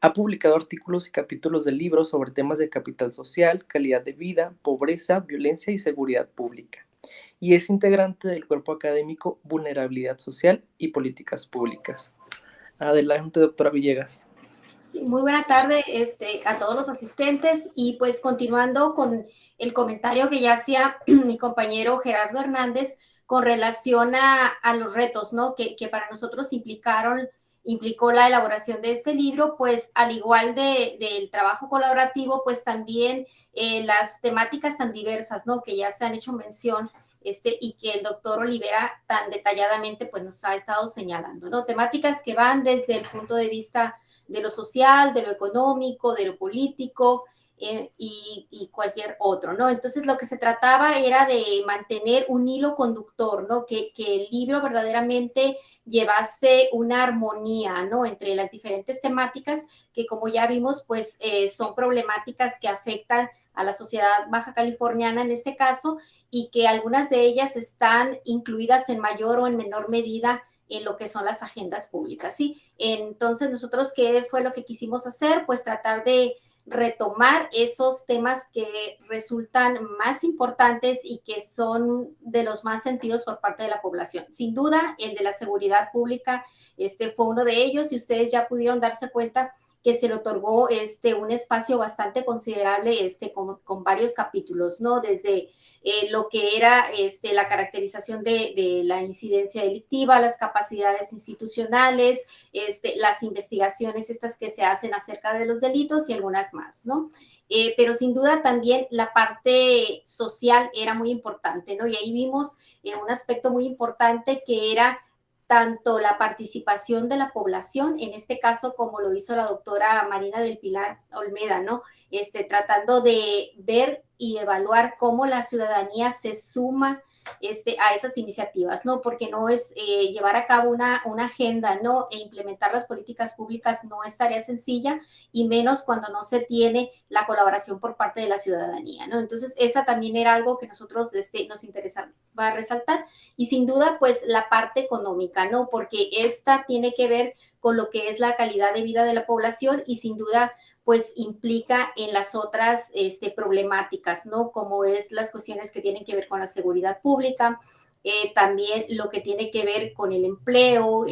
Ha publicado artículos y capítulos de libros sobre temas de capital social, calidad de vida, pobreza, violencia y seguridad pública. Y es integrante del cuerpo académico Vulnerabilidad Social y Políticas Públicas. Adelante, doctora Villegas. Sí, muy buena tarde a todos los asistentes y pues continuando con el comentario que ya hacía mi compañero Gerardo Hernández con relación a los retos, ¿no? Que para nosotros implicó la elaboración de este libro, pues al igual del trabajo colaborativo, pues también las temáticas tan diversas, ¿no? Que ya se han hecho mención y que el doctor Olivera tan detalladamente pues nos ha estado señalando, ¿no? Temáticas que van desde el punto de vista de lo social, de lo económico, de lo político y cualquier otro, ¿no? Entonces lo que se trataba era de mantener un hilo conductor, ¿no? Que el libro verdaderamente llevase una armonía, ¿no? Entre las diferentes temáticas que como ya vimos, pues son problemáticas que afectan a la sociedad baja californiana en este caso y que algunas de ellas están incluidas en mayor o en menor medida en lo que son las agendas públicas, ¿sí? Entonces, nosotros, ¿qué fue lo que quisimos hacer? Pues tratar de retomar esos temas que resultan más importantes y que son de los más sentidos por parte de la población. Sin duda, el de la seguridad pública fue uno de ellos y ustedes ya pudieron darse cuenta que se le otorgó un espacio bastante considerable con varios capítulos, ¿no? Desde lo que era la caracterización de la incidencia delictiva, las capacidades institucionales, las investigaciones estas que se hacen acerca de los delitos y algunas más, ¿no? Pero sin duda también la parte social era muy importante, ¿no? Y ahí vimos un aspecto muy importante que era tanto la participación de la población, en este caso como lo hizo la doctora Marina del Pilar Olmeda, ¿no? Tratando de ver y evaluar cómo la ciudadanía se suma a esas iniciativas, ¿no? Porque no es llevar a cabo una agenda, ¿no? E implementar las políticas públicas no es tarea sencilla y menos cuando no se tiene la colaboración por parte de la ciudadanía, ¿no? Entonces, esa también era algo que nosotros nos interesaba resaltar y sin duda, pues la parte económica, ¿no? Porque esta tiene que ver con lo que es la calidad de vida de la población y sin duda pues implica en las otras problemáticas, ¿no? Como es las cuestiones que tienen que ver con la seguridad pública, también lo que tiene que ver con el empleo,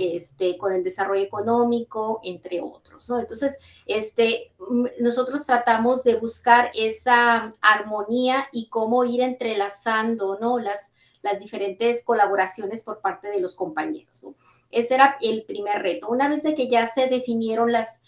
con el desarrollo económico, entre otros, ¿no? Entonces, nosotros tratamos de buscar esa armonía y cómo ir entrelazando, ¿no? Las diferentes colaboraciones por parte de los compañeros, ¿no? Ese era el primer reto. Una vez de que ya se definieron las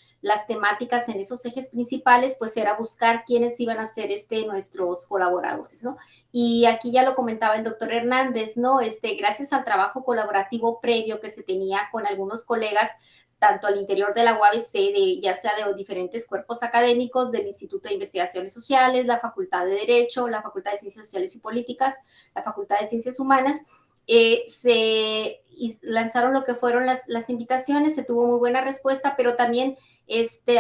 temáticas en esos ejes principales, pues era buscar quiénes iban a ser nuestros colaboradores, ¿no? Y aquí ya lo comentaba el doctor Hernández, ¿no? Gracias al trabajo colaborativo previo que se tenía con algunos colegas, tanto al interior de la UABC, ya sea de los diferentes cuerpos académicos, del Instituto de Investigaciones Sociales, la Facultad de Derecho, la Facultad de Ciencias Sociales y Políticas, la Facultad de Ciencias Humanas, se lanzaron lo que fueron las invitaciones, se tuvo muy buena respuesta, pero también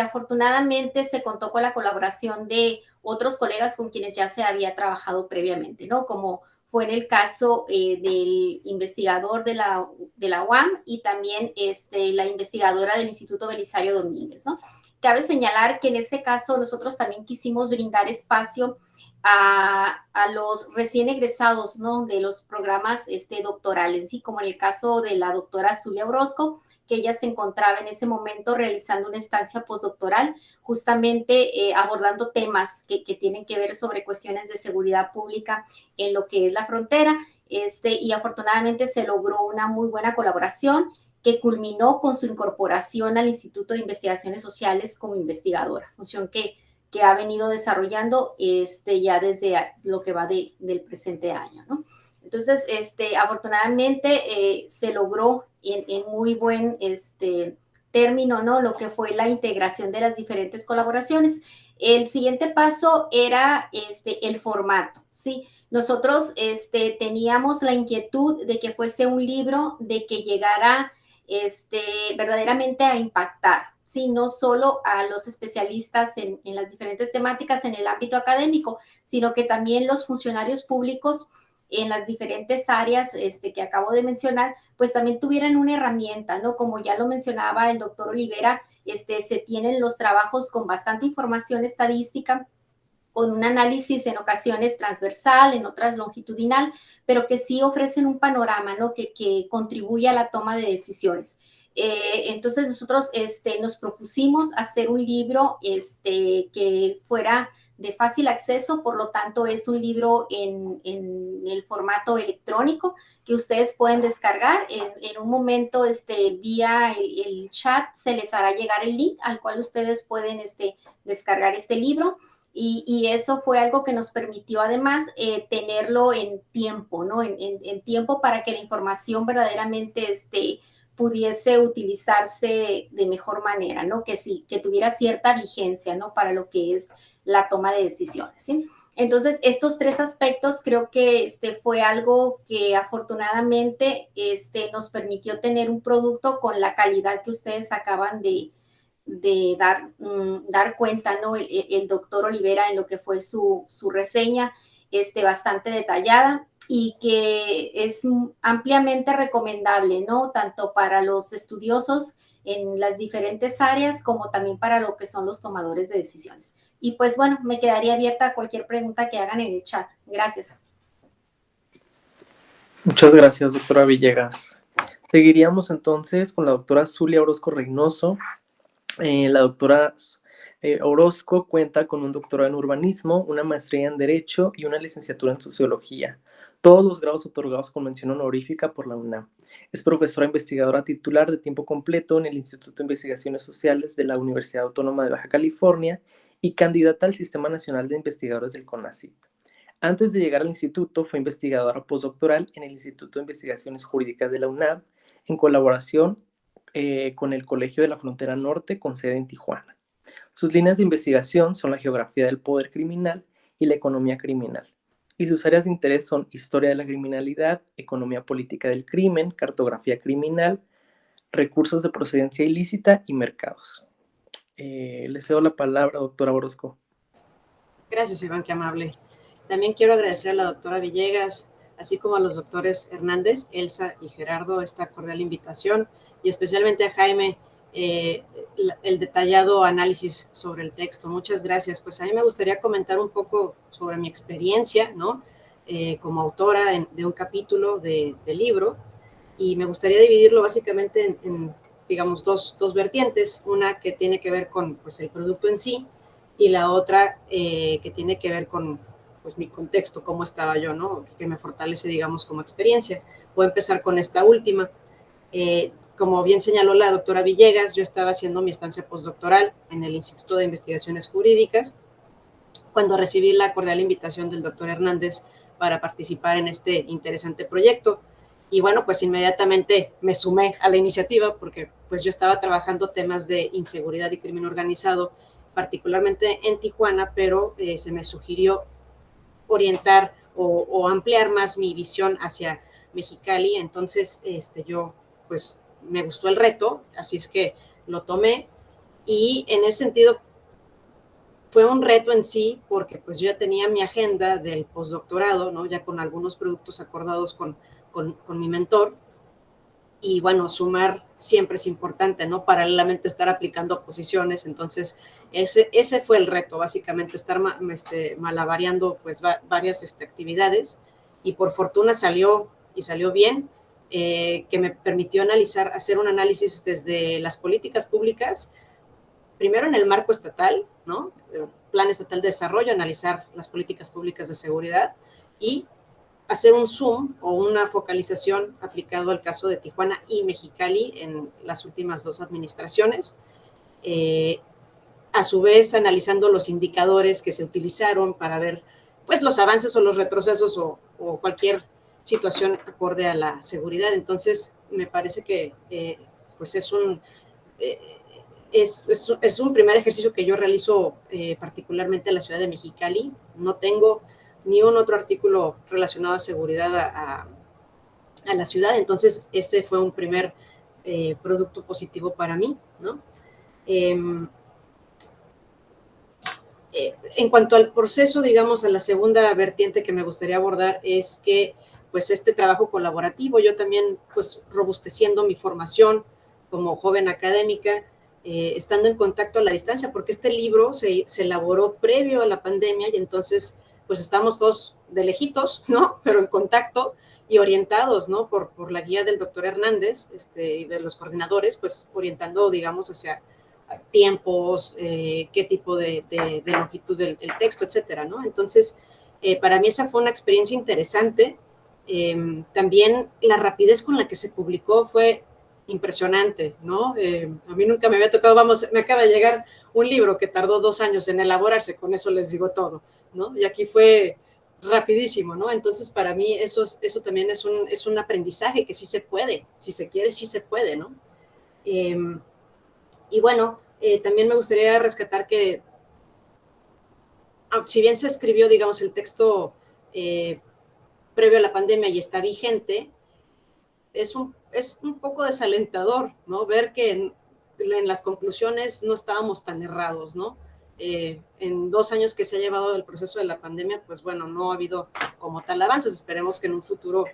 afortunadamente se contó con la colaboración de otros colegas con quienes ya se había trabajado previamente, ¿no? Como fue en el caso del investigador de la UAM y también la investigadora del Instituto Belisario Domínguez, ¿no? Cabe señalar que en este caso nosotros también quisimos brindar espacio a los recién egresados, ¿no? De los programas doctorales, ¿sí? Como en el caso de la doctora Zulia Orozco, que ella se encontraba en ese momento realizando una estancia postdoctoral, justamente abordando temas que tienen que ver sobre cuestiones de seguridad pública en lo que es la frontera, y afortunadamente se logró una muy buena colaboración que culminó con su incorporación al Instituto de Investigaciones Sociales como investigadora, función que ha venido desarrollando ya desde lo que va del presente año, ¿no? Entonces, afortunadamente se logró en muy buen término, ¿no? Lo que fue la integración de las diferentes colaboraciones. El siguiente paso era el formato, ¿sí? Nosotros teníamos la inquietud de que fuese un libro de que llegara verdaderamente a impactar, ¿sí? No solo a los especialistas en las diferentes temáticas en el ámbito académico, sino que también los funcionarios públicos en las diferentes áreas que acabo de mencionar, pues también tuvieran una herramienta, ¿no? Como ya lo mencionaba el doctor Olivera, se tienen los trabajos con bastante información estadística, con un análisis en ocasiones transversal, en otras longitudinal, pero que sí ofrecen un panorama, ¿no? Que contribuye a la toma de decisiones. Entonces nosotros nos propusimos hacer un libro que fuera de fácil acceso, por lo tanto es un libro en el formato electrónico que ustedes pueden descargar. En un momento vía el chat se les hará llegar el link al cual ustedes pueden descargar este libro. Y eso fue algo que nos permitió además tenerlo en tiempo, ¿no? En tiempo para que la información verdaderamente pudiese utilizarse de mejor manera, ¿no? Que tuviera cierta vigencia, ¿no? Para lo que es la toma de decisiones, ¿sí? Entonces, estos tres aspectos creo que fue algo que afortunadamente nos permitió tener un producto con la calidad que ustedes acaban de dar cuenta, ¿no? El doctor Olivera en lo que fue su reseña, bastante detallada y que es ampliamente recomendable, ¿no? Tanto para los estudiosos en las diferentes áreas como también para lo que son los tomadores de decisiones. Y pues bueno, me quedaría abierta a cualquier pregunta que hagan en el chat. Gracias. Muchas gracias, doctora Villegas. Seguiríamos entonces con la doctora Zulia Orozco Reynoso. La doctora Orozco cuenta con un doctorado en urbanismo, una maestría en Derecho y una licenciatura en Sociología. Todos los grados otorgados con mención honorífica por la UNAM. Es profesora investigadora titular de tiempo completo en el Instituto de Investigaciones Sociales de la Universidad Autónoma de Baja California y candidata al Sistema Nacional de Investigadores del CONACYT. Antes de llegar al instituto, fue investigadora postdoctoral en el Instituto de Investigaciones Jurídicas de la UNAM, en colaboración con el Colegio de la Frontera Norte, con sede en Tijuana. Sus líneas de investigación son la geografía del poder criminal y la economía criminal, y sus áreas de interés son historia de la criminalidad, economía política del crimen, cartografía criminal, recursos de procedencia ilícita y mercados. Le cedo la palabra, doctora Orozco. Gracias, Iván, qué amable. También quiero agradecer a la doctora Villegas, así como a los doctores Hernández, Elsa y Gerardo, esta cordial invitación, y especialmente a Jaime, el detallado análisis sobre el texto. Muchas gracias. Pues a mí me gustaría comentar un poco sobre mi experiencia, ¿no? Como autora de un capítulo del libro, y me gustaría dividirlo básicamente en digamos, dos vertientes, una que tiene que ver con pues, el producto en sí, y la otra que tiene que ver con pues, mi contexto, cómo estaba yo, ¿no? Que me fortalece, digamos, como experiencia. Voy a empezar con esta última. Como bien señaló la doctora Villegas, yo estaba haciendo mi estancia postdoctoral en el Instituto de Investigaciones Jurídicas cuando recibí la cordial invitación del doctor Hernández para participar en este interesante proyecto. Y bueno, pues inmediatamente me sumé a la iniciativa porque pues yo estaba trabajando temas de inseguridad y crimen organizado, particularmente en Tijuana, pero se me sugirió orientar o ampliar más mi visión hacia Mexicali. Entonces yo pues me gustó el reto, así es que lo tomé y en ese sentido fue un reto en sí, porque pues yo ya tenía mi agenda del postdoctorado, ¿no? Ya con algunos productos acordados con mi mentor, y bueno, sumar siempre es importante, ¿no? Paralelamente estar aplicando posiciones, entonces ese fue el reto, básicamente estar malabareando pues varias actividades, y por fortuna salió bien, que me permitió hacer un análisis desde las políticas públicas, primero en el marco estatal, ¿no? Plan Estatal de Desarrollo, analizar las políticas públicas de seguridad, y hacer un zoom o una focalización aplicado al caso de Tijuana y Mexicali en las últimas 2 administraciones. A su vez, analizando los indicadores que se utilizaron para ver pues los avances o los retrocesos o cualquier situación acorde a la seguridad. Entonces, me parece que pues es un primer ejercicio que yo realizo particularmente en la ciudad de Mexicali. No tengo ni un otro artículo relacionado a seguridad a la ciudad, entonces este fue un primer producto positivo para mí, ¿no? En cuanto al proceso, digamos, a la segunda vertiente que me gustaría abordar es que, pues, este trabajo colaborativo, yo también, pues, robusteciendo mi formación como joven académica, estando en contacto a la distancia, porque este libro se elaboró previo a la pandemia, y entonces, pues, estamos todos de lejitos, ¿no? Pero en contacto y orientados, ¿no? Por la guía del doctor Hernández y de los coordinadores, pues, orientando, digamos, hacia tiempos, qué tipo de longitud del texto, etcétera, ¿no? Entonces, para mí esa fue una experiencia interesante. También la rapidez con la que se publicó fue impresionante, ¿no? A mí nunca me había tocado, me acaba de llegar un libro que tardó 2 años en elaborarse, con eso les digo todo, ¿no? Y aquí fue rapidísimo, ¿no? Entonces, para mí eso también es un aprendizaje que sí se puede, si se quiere, sí se puede, ¿no? Y bueno, también me gustaría rescatar que, si bien se escribió, digamos, el texto previo a la pandemia y está vigente, es un poco desalentador, ¿no? Ver que en las conclusiones no estábamos tan errados, ¿no? En 2 años que se ha llevado el proceso de la pandemia, pues bueno, no ha habido como tal avances. Esperemos que en un futuro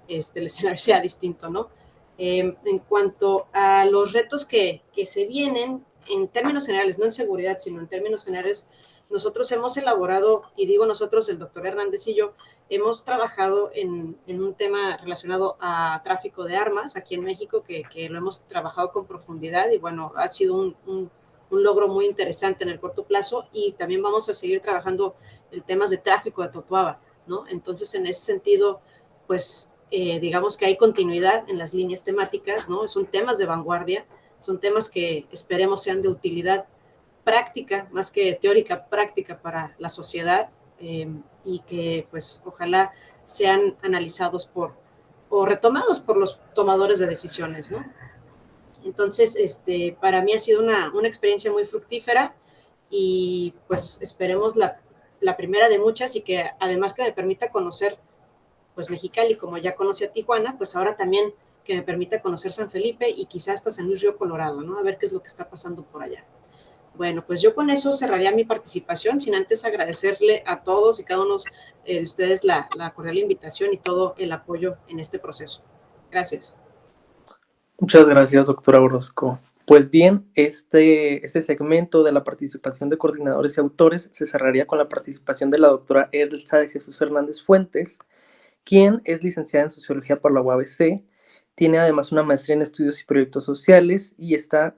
el escenario sea distinto, ¿no? En cuanto a los retos que se vienen, en términos generales, no en seguridad, sino en términos generales, nosotros hemos elaborado, y digo nosotros, el doctor Hernández y yo, hemos trabajado en un tema relacionado a tráfico de armas aquí en México, que lo hemos trabajado con profundidad, y bueno, ha sido un logro muy interesante en el corto plazo, y también vamos a seguir trabajando en temas de tráfico de Totoaba, ¿no? Entonces, en ese sentido, pues, digamos que hay continuidad en las líneas temáticas, ¿no? Son temas de vanguardia, son temas que esperemos sean de utilidad práctica, más que teórica, práctica para la sociedad, y que pues ojalá sean analizados o retomados por los tomadores de decisiones, ¿no? Entonces, para mí ha sido una experiencia muy fructífera, y pues esperemos la primera de muchas, y que además que me permita conocer pues Mexicali, como ya conocí a Tijuana, pues ahora también que me permita conocer San Felipe y quizás hasta San Luis Río Colorado, ¿no? A ver qué es lo que está pasando por allá. Bueno, pues yo con eso cerraría mi participación, sin antes agradecerle a todos y cada uno de ustedes la cordial invitación y todo el apoyo en este proceso. Gracias. Muchas gracias, doctora Orozco. Pues bien, este segmento de la participación de coordinadores y autores se cerraría con la participación de la doctora Elsa de Jesús Hernández Fuentes, quien es licenciada en Sociología por la UABC, tiene además una maestría en Estudios y Proyectos Sociales y está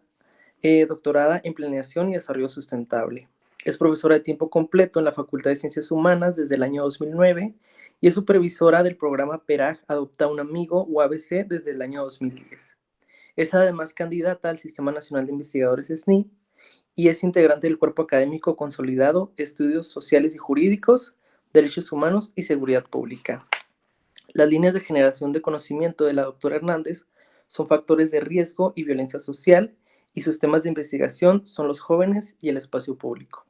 doctorada en Planeación y Desarrollo Sustentable. Es profesora de tiempo completo en la Facultad de Ciencias Humanas desde el año 2009 y es supervisora del programa PERAG Adopta un Amigo UABC desde el año 2010. Es además candidata al Sistema Nacional de Investigadores SNI y es integrante del cuerpo académico consolidado Estudios Sociales y Jurídicos, Derechos Humanos y Seguridad Pública. Las líneas de generación de conocimiento de la doctora Hernández son factores de riesgo y violencia social, y sus temas de investigación son los jóvenes y el espacio público.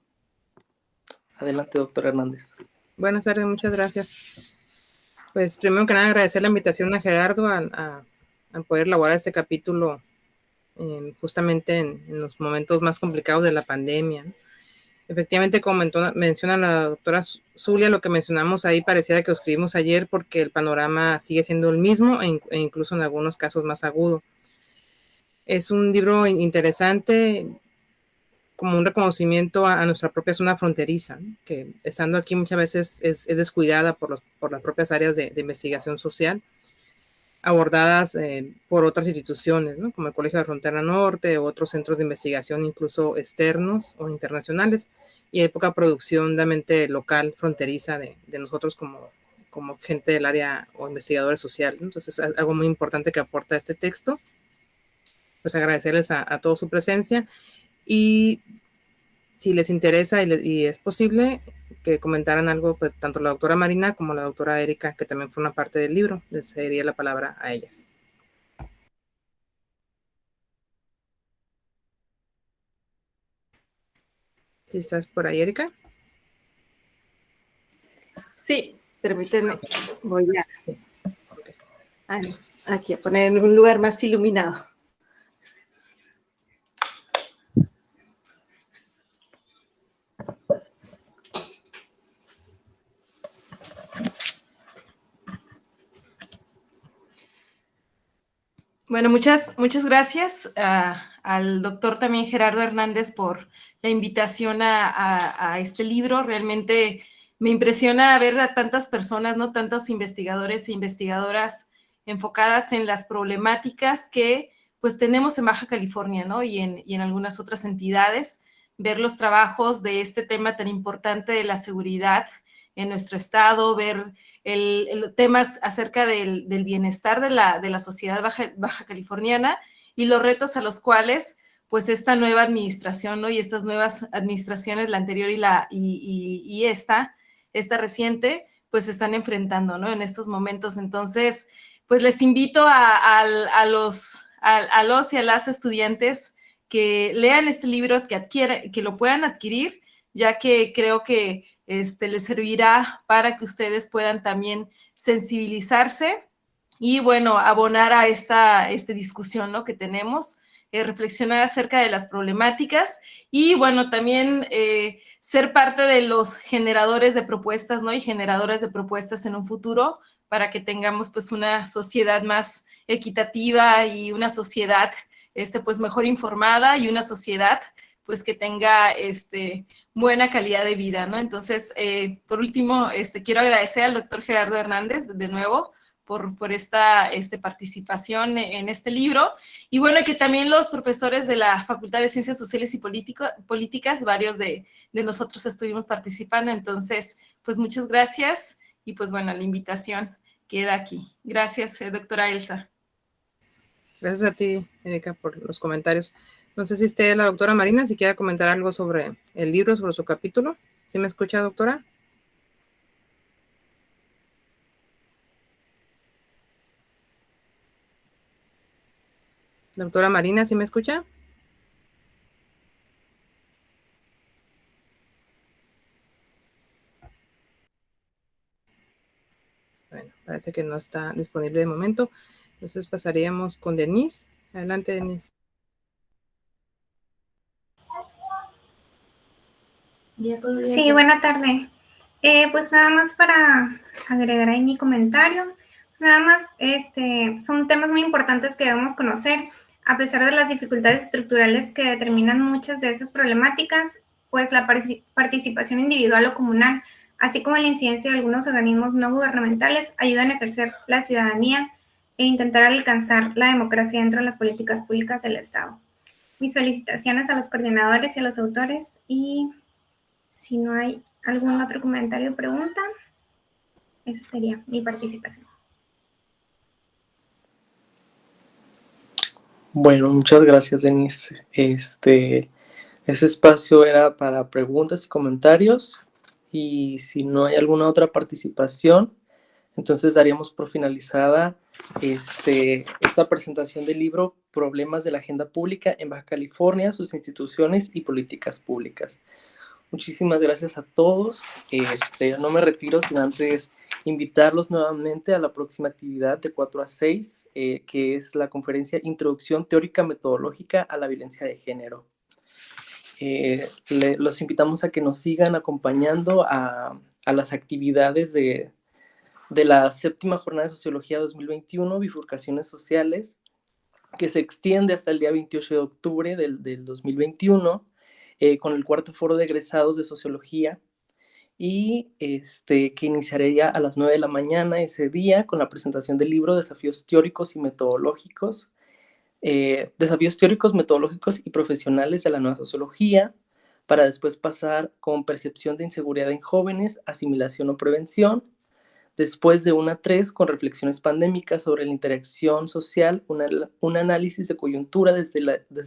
Adelante, doctora Hernández. Buenas tardes, muchas gracias. Pues primero que nada agradecer la invitación a Gerardo a poder elaborar este capítulo justamente en los momentos más complicados de la pandemia, ¿no? Efectivamente, como menciona la doctora Zulia, lo que mencionamos ahí pareciera que lo escribimos ayer porque el panorama sigue siendo el mismo e incluso en algunos casos más agudo. Es un libro interesante, como un reconocimiento a nuestra propia zona fronteriza, ¿no? Que estando aquí muchas veces es descuidada por las propias áreas de investigación social, abordadas por otras instituciones, ¿no? Como el Colegio de Frontera Norte o otros centros de investigación, incluso externos o internacionales, y hay poca producción de mente local, fronteriza, de nosotros como gente del área o investigadores sociales, ¿no? Entonces es algo muy importante que aporta este texto. Pues agradecerles a todos su presencia, y si les interesa y es posible que comentaran algo, pues tanto la doctora Marina como la doctora Erika, que también forman parte del libro, les cedería la palabra a ellas. ¿Sí estás por ahí, Erika? Sí, permítanme, voy aquí a poner en un lugar más iluminado. Bueno, muchas gracias al doctor también Gerardo Hernández por la invitación a este libro. Realmente me impresiona ver a tantas personas, ¿no? Tantos investigadores e investigadoras enfocadas en las problemáticas que pues tenemos en Baja California, ¿no? Y en algunas otras entidades, ver los trabajos de este tema tan importante de la seguridad en nuestro estado, ver temas acerca del bienestar de la sociedad baja californiana y los retos a los cuales pues esta nueva administración, ¿no? Y estas nuevas administraciones, la anterior y esta reciente, pues se están enfrentando, ¿no? En estos momentos. Entonces, pues les invito a los y a las estudiantes que lean este libro, que lo puedan adquirir, ya que creo que les servirá para que ustedes puedan también sensibilizarse y, bueno, abonar a esta discusión, ¿no? Que tenemos, reflexionar acerca de las problemáticas y, bueno, también ser parte de los generadores de propuestas, ¿no? Y generadoras de propuestas en un futuro para que tengamos, pues, una sociedad más equitativa y una sociedad, pues, mejor informada y una sociedad, pues, que tenga, buena calidad de vida, ¿no? Entonces, por último, quiero agradecer al doctor Gerardo Hernández de nuevo por esta participación en este libro. Y bueno, que también los profesores de la Facultad de Ciencias Sociales y Políticas, varios de nosotros estuvimos participando. Entonces, pues muchas gracias y pues bueno, la invitación queda aquí. Gracias, doctora Elsa. Gracias a ti, Erika, por los comentarios. No sé si esté la doctora Marina, si quiere comentar algo sobre el libro, sobre su capítulo. ¿Sí me escucha, doctora? Doctora Marina, ¿sí me escucha? Bueno, parece que no está disponible de momento. Entonces pasaríamos con Denise. Adelante, Denise. Sí, buena tarde. Pues nada más para agregar ahí mi comentario. Nada más, son temas muy importantes que debemos conocer, a pesar de las dificultades estructurales que determinan muchas de esas problemáticas, pues la participación individual o comunal, así como la incidencia de algunos organismos no gubernamentales, ayudan a ejercer la ciudadanía e intentar alcanzar la democracia dentro de las políticas públicas del Estado. Mis felicitaciones a los coordinadores y a los autores, y si no hay algún otro comentario o pregunta, esa sería mi participación. Bueno, muchas gracias, Denise. Ese espacio era para preguntas y comentarios, y si no hay alguna otra participación, entonces daríamos por finalizada esta presentación del libro Problemas de la Agenda Pública en Baja California, sus instituciones y políticas públicas. Muchísimas gracias a todos. No me retiro sin antes invitarlos nuevamente a la próxima actividad de 4 a 6, que es la conferencia Introducción Teórica Metodológica a la Violencia de Género. los invitamos a que nos sigan acompañando a las actividades de la séptima jornada de Sociología 2021, Bifurcaciones Sociales, que se extiende hasta el día 28 de octubre del 2021, con el cuarto foro de egresados de Sociología, y que iniciaría a las 9 de la mañana ese día con la presentación del libro Desafíos teóricos y metodológicos, desafíos teóricos, metodológicos y profesionales de la nueva sociología, para después pasar con percepción de inseguridad en jóvenes, asimilación o prevención, después de 1 a 3 con reflexiones pandémicas sobre la interacción social, un análisis de coyuntura desde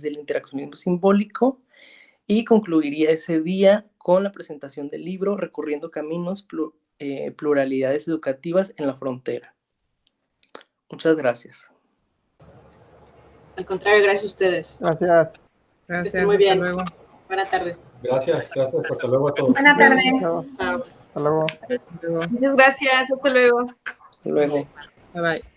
el interaccionismo simbólico, y concluiría ese día con la presentación del libro Recorriendo Caminos, Pluralidades Educativas en la Frontera. Muchas gracias. Al contrario, gracias a ustedes. Gracias. Gracias. Muy bien. Hasta luego. Buena tarde. Gracias. Hasta luego a todos. Buena tarde. Chao. Hasta luego. Muchas gracias. Hasta luego. Hasta luego. Bye bye.